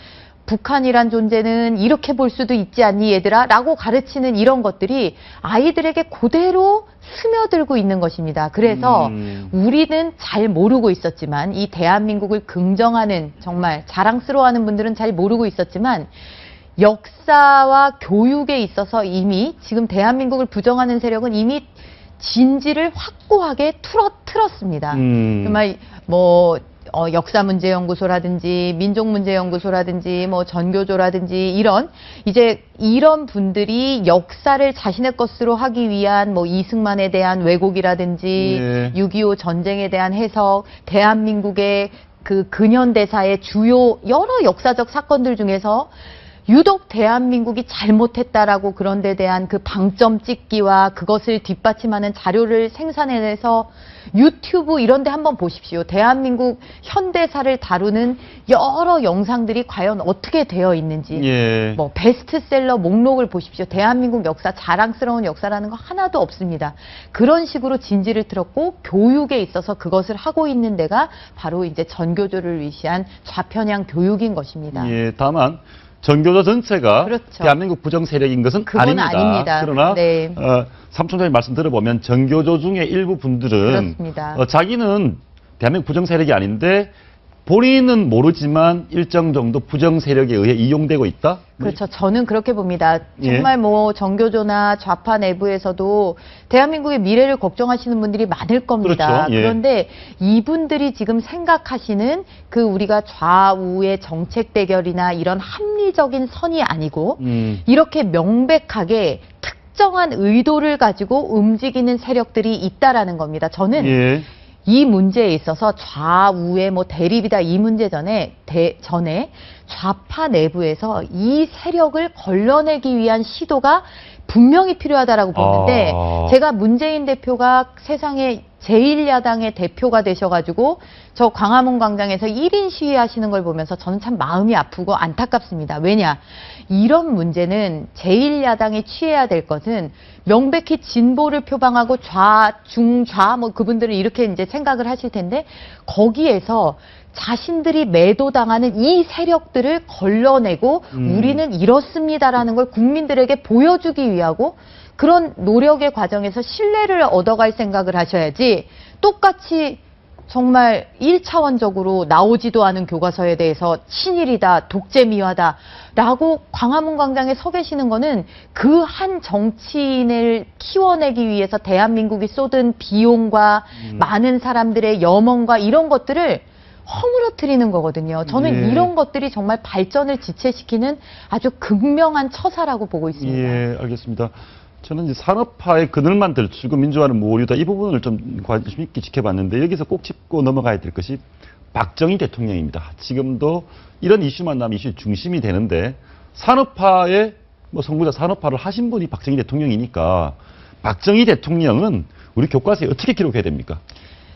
북한이란 존재는 이렇게 볼 수도 있지 않니 얘들아? 라고 가르치는 이런 것들이 아이들에게 그대로 스며들고 있는 것입니다. 그래서 우리는 잘 모르고 있었지만 이 대한민국을 긍정하는 정말 자랑스러워하는 분들은 잘 모르고 있었지만 역사와 교육에 있어서 이미 지금 대한민국을 부정하는 세력은 이미 진지를 확고하게 틀었습니다. 정말 역사문제연구소라든지 민족문제연구소라든지 전교조라든지 이런 분들이 역사를 자신의 것으로 하기 위한 이승만에 대한 왜곡이라든지 6.25 전쟁에 대한 해석, 대한민국의 그 근현대사의 주요 여러 역사적 사건들 중에서 유독 대한민국이 잘못했다라고 그런 데 대한 그 방점 찍기와 그것을 뒷받침하는 자료를 생산해내서 유튜브 이런 데 한번 보십시오. 대한민국 현대사를 다루는 여러 영상들이 과연 어떻게 되어 있는지. 베스트셀러 목록을 보십시오. 대한민국 역사, 자랑스러운 역사라는 거 하나도 없습니다. 그런 식으로 진지를 틀었고 교육에 있어서 그것을 하고 있는 데가 바로 이제 전교조를 위시한 좌편향 교육인 것입니다. 예, 다만 전교조 전체가 대한민국 부정 세력인 것은 아닙니다. 그러나 삼총장님 말씀 들어보면 전교조 중에 일부 분들은 자기는 대한민국 부정 세력이 아닌데 본인은 모르지만 일정 정도 부정 세력에 의해 이용되고 있다? 그렇죠. 저는 그렇게 봅니다. 정말 전교조나 좌파 내부에서도 대한민국의 미래를 걱정하시는 분들이 많을 겁니다. 그런데 이분들이 지금 생각하시는 그 우리가 좌우의 정책 대결이나 이런 합리적인 선이 아니고 이렇게 명백하게 특정한 의도를 가지고 움직이는 세력들이 있다라는 겁니다. 저는 이 문제에 있어서 좌우의 대립이다 이 문제 전에 좌파 내부에서 이 세력을 걸러내기 위한 시도가 분명히 필요하다라고 보는데 제가 문재인 대표가 세상에 제1야당의 대표가 되셔가지고 저 광화문 광장에서 1인 시위하시는 걸 보면서 저는 참 마음이 아프고 안타깝습니다. 왜냐? 이런 문제는 제1야당이 취해야 될 것은 명백히 진보를 표방하고 중좌 그분들은 이렇게 이제 생각을 하실 텐데 거기에서 자신들이 매도당하는 이 세력들을 걸러내고 우리는 이렇습니다라는 걸 국민들에게 보여주기 위하고 그런 노력의 과정에서 신뢰를 얻어갈 생각을 하셔야지 똑같이 정말 1차원적으로 나오지도 않은 교과서에 대해서 친일이다, 독재미화다 라고 광화문 광장에 서 계시는 거는 그 한 정치인을 키워내기 위해서 대한민국이 쏟은 비용과 많은 사람들의 염원과 이런 것들을 허물어뜨리는 거거든요. 저는 이런 것들이 정말 발전을 지체시키는 아주 극명한 처사라고 보고 있습니다. 예, 알겠습니다. 저는 이제 산업화의 그늘만 들추고 민주화는 무오류다 이 부분을 좀 관심 있게 지켜봤는데 여기서 꼭 짚고 넘어가야 될 것이 박정희 대통령입니다. 지금도 이런 이슈만 나면 이슈 중심이 되는데 산업화의 성부자 산업화를 하신 분이 박정희 대통령이니까 박정희 대통령은 우리 교과서에 어떻게 기록해야 됩니까?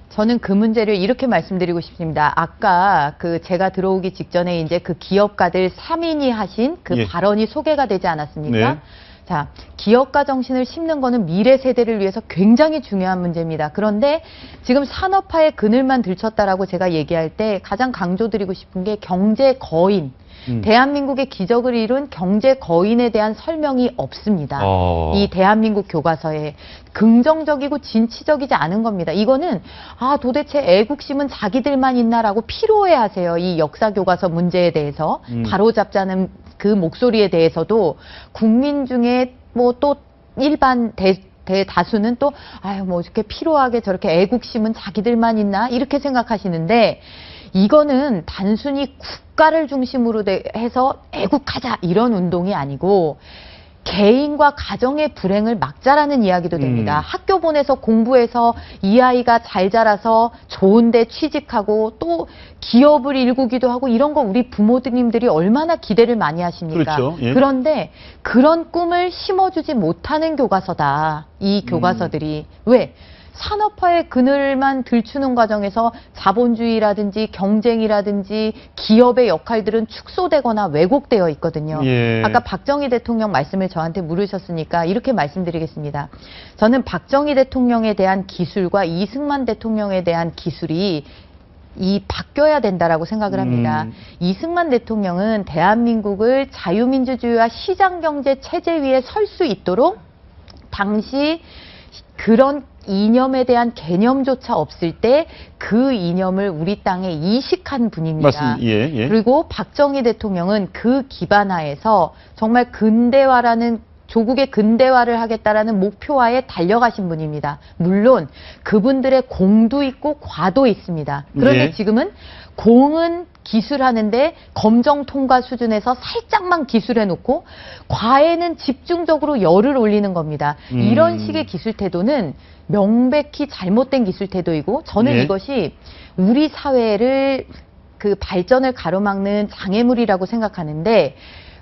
저는 그 문제를 이렇게 말씀드리고 싶습니다. 아까 제가 들어오기 직전에 이제 그 기업가들 3인이 하신 그 발언이 소개가 되지 않았습니까? 자, 기업가 정신을 심는 거는 미래 세대를 위해서 굉장히 중요한 문제입니다. 그런데 지금 산업화의 그늘만 들쳤다라고 제가 얘기할 때 가장 강조드리고 싶은 게 경제 거인. 대한민국의 기적을 이룬 경제 거인에 대한 설명이 없습니다. 이 대한민국 교과서에 긍정적이고 진취적이지 않은 겁니다. 이거는 도대체 애국심은 자기들만 있나라고 피로해하세요. 이 역사 교과서 문제에 대해서 바로잡자는 그 목소리에 대해서도 국민 중에 뭐 또 일반 대다수는 또 뭐 이렇게 피로하게 저렇게 애국심은 자기들만 있나 이렇게 생각하시는데. 이거는 단순히 국가를 중심으로 해서 애국하자 이런 운동이 아니고 개인과 가정의 불행을 막자라는 이야기도 됩니다. 학교 보내서 공부해서 이 아이가 잘 자라서 좋은 데 취직하고 또 기업을 일구기도 하고 이런 거 우리 부모님들이 얼마나 기대를 많이 하십니까? 그렇죠. 예. 그런데 그런 꿈을 심어주지 못하는 교과서다. 이 교과서들이. 왜? 산업화의 그늘만 들추는 과정에서 자본주의라든지 경쟁이라든지 기업의 역할들은 축소되거나 왜곡되어 있거든요. 예. 아까 박정희 대통령 말씀을 저한테 물으셨으니까 이렇게 말씀드리겠습니다. 저는 박정희 대통령에 대한 기술과 이승만 대통령에 대한 기술이 바뀌어야 된다라고 생각을 합니다. 이승만 대통령은 대한민국을 자유민주주의와 시장경제 체제 위에 설 수 있도록 당시 그런 이념에 대한 개념조차 없을 때 그 이념을 우리 땅에 이식한 분입니다. 맞습니다. 예. 그리고 박정희 대통령은 그 기반하에서 정말 근대화라는 조국의 근대화를 하겠다라는 목표하에 달려가신 분입니다. 물론 그분들의 공도 있고 과도 있습니다. 그런데 지금은 공은 기술하는데 검정 통과 수준에서 살짝만 기술해놓고 과에는 집중적으로 열을 올리는 겁니다. 이런 식의 기술 태도는 명백히 잘못된 기술 태도이고 저는 이것이 우리 사회를 그 발전을 가로막는 장애물이라고 생각하는데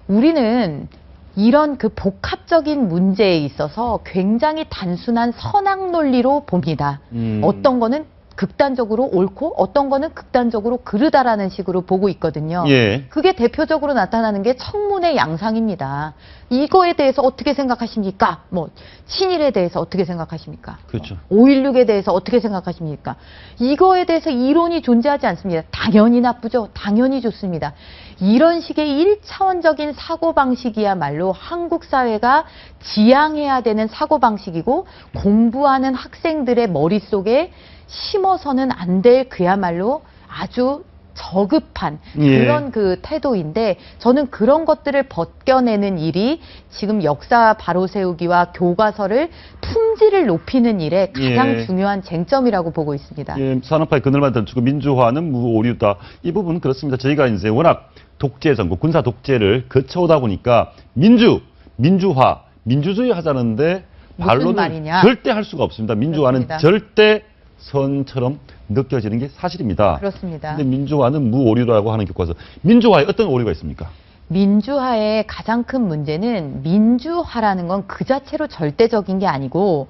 우리는 이런 그 복합적인 문제에 있어서 굉장히 단순한 선악 논리로 봅니다. 어떤 거는 극단적으로 옳고 어떤 거는 극단적으로 그르다라는 식으로 보고 있거든요. 그게 대표적으로 나타나는 게 청문회 양상입니다. 이거에 대해서 어떻게 생각하십니까? 뭐 친일에 대해서 어떻게 생각하십니까? 그렇죠. 5.16에 대해서 어떻게 생각하십니까? 이거에 대해서 이론이 존재하지 않습니다. 당연히 나쁘죠. 당연히 좋습니다. 이런 식의 1차원적인 사고방식이야말로 한국 사회가 지향해야 되는 사고방식이고 공부하는 학생들의 머릿속에 심어서는 안 될 그야말로 아주 저급한 그런 그 태도인데 저는 그런 것들을 벗겨내는 일이 지금 역사 바로 세우기와 교과서를 품질을 높이는 일에 가장 중요한 쟁점이라고 보고 있습니다. 산업화의 그늘만 들추고 민주화는 무오류다. 이 부분은 그렇습니다. 저희가 이제 워낙 독재 정부, 군사 독재를 거쳐오다 보니까 민주화, 민주주의 하자는데 반론을 절대 할 수가 없습니다. 민주화는 그렇습니다. 절대 선처럼 느껴지는 게 사실입니다. 그렇습니다. 근데 민주화는 무오류라고 하는 교과서. 민주화에 어떤 오류가 있습니까? 민주화의 가장 큰 문제는 민주화라는 건 그 자체로 절대적인 게 아니고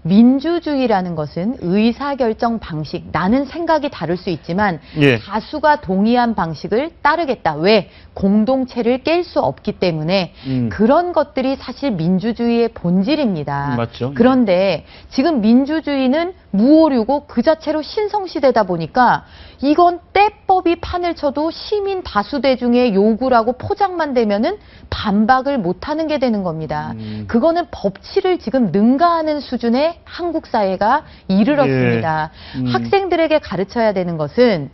민주주의라는 것은 의사결정 방식, 나는 생각이 다를 수 있지만 다수가 동의한 방식을 따르겠다. 왜? 공동체를 깰 수 없기 때문에 그런 것들이 사실 민주주의의 본질입니다. 맞죠. 그런데 지금 민주주의는 무오류고 그 자체로 신성시대다 보니까 이건 때법이 판을 쳐도 시민 다수대중의 요구라고 포장만 되면은 반박을 못하는 게 되는 겁니다. 그거는 법치를 지금 능가하는 수준의 한국 사회가 이르렀습니다. 학생들에게 가르쳐야 되는 것은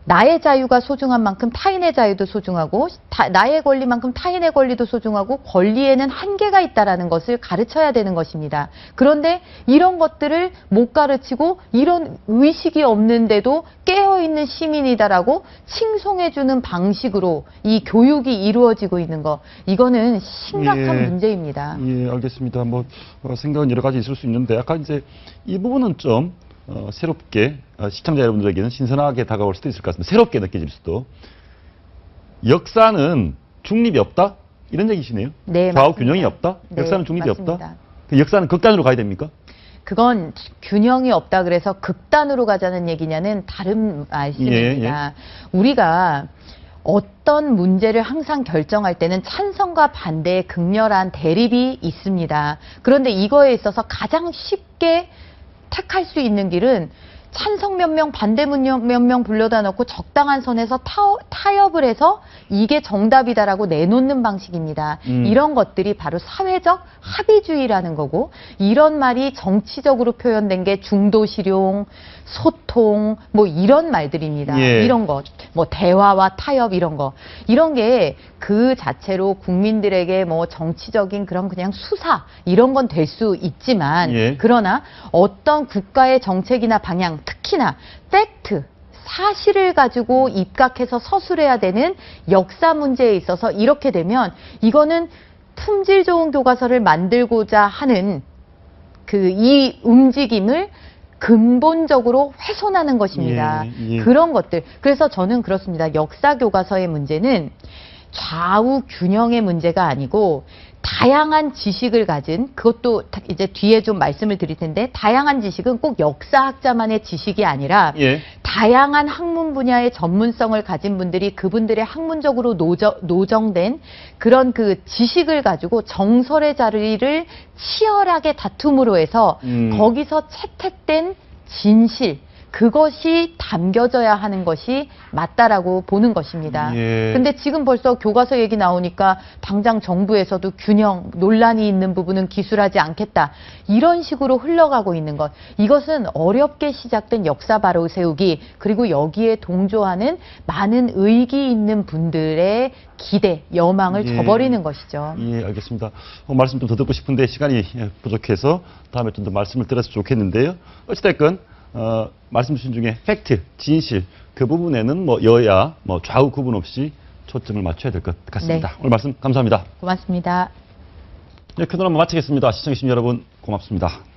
나의 자유가 소중한 만큼 타인의 자유도 소중하고 나의 권리만큼 타인의 권리도 소중하고 권리에는 한계가 있다라는 것을 가르쳐야 되는 것입니다. 그런데 이런 것들을 못 가르치고 이런 의식이 없는데도 깨어있는 시민이다라고 칭송해주는 방식으로 이 교육이 이루어지고 있는 거 이거는 심각한 문제입니다. 알겠습니다. 뭐 생각은 여러 가지 있을 수 있는데 약간 이제 이 부분은 좀 새롭게 시청자 여러분들에게는 신선하게 다가올 수도 있을 것 같습니다. 새롭게 느껴질 수도. 역사는 중립이 없다? 이런 얘기시네요. 네, 좌우 맞습니다. 균형이 없다? 네, 역사는 중립이 맞습니다. 없다? 그 역사는 극단으로 가야 됩니까? 그건 균형이 없다 그래서 극단으로 가자는 얘기냐는 다른 말씀입니다. 우리가 어떤 문제를 항상 결정할 때는 찬성과 반대의 극렬한 대립이 있습니다. 그런데 이거에 있어서 가장 쉽게 택할 수 있는 길은 찬성 몇 명, 반대 몇 명 불러다 놓고 적당한 선에서 타협을 해서 이게 정답이다라고 내놓는 방식입니다. 이런 것들이 바로 사회적 합의주의라는 거고, 이런 말이 정치적으로 표현된 게 중도실용, 소통, 뭐 이런 말들입니다. 예. 이런 거, 뭐 대화와 타협 이런 거. 이런 게 그 자체로 국민들에게 뭐 정치적인 그런 그냥 수사 이런 건 될 수 있지만, 예. 그러나 어떤 국가의 정책이나 방향, 특히나 팩트, 사실을 가지고 입각해서 서술해야 되는 역사 문제에 있어서 이렇게 되면 이거는 품질 좋은 교과서를 만들고자 하는 이 움직임을 근본적으로 훼손하는 것입니다. 예, 예. 그런 것들. 그래서 저는 그렇습니다. 역사 교과서의 문제는 좌우 균형의 문제가 아니고 다양한 지식을 가진, 그것도 이제 뒤에 좀 말씀을 드릴 텐데, 다양한 지식은 꼭 역사학자만의 지식이 아니라 예. 다양한 학문 분야의 전문성을 가진 분들이 그분들의 학문적으로 노정된 그런 그 지식을 가지고 정설의 자리를 치열하게 다툼으로 해서 거기서 채택된 진실, 그것이 담겨져야 하는 것이 맞다라고 보는 것입니다. 예. 근데 지금 벌써 교과서 얘기 나오니까 당장 정부에서도 균형, 논란이 있는 부분은 기술하지 않겠다. 이런 식으로 흘러가고 있는 것. 이것은 어렵게 시작된 역사 바로 세우기, 그리고 여기에 동조하는 많은 의기 있는 분들의 기대, 여망을 예. 저버리는 것이죠. 예, 알겠습니다. 말씀 좀 더 듣고 싶은데 시간이 부족해서 다음에 좀 더 말씀을 드렸으면 좋겠는데요. 어찌됐건 말씀 주신 중에 팩트, 진실 그 부분에는 뭐 여야, 뭐 좌우 구분 없이 초점을 맞춰야 될 것 같습니다. 네. 오늘 말씀 감사합니다. 고맙습니다. 네, 그동안 마치겠습니다. 시청해주신 여러분 고맙습니다.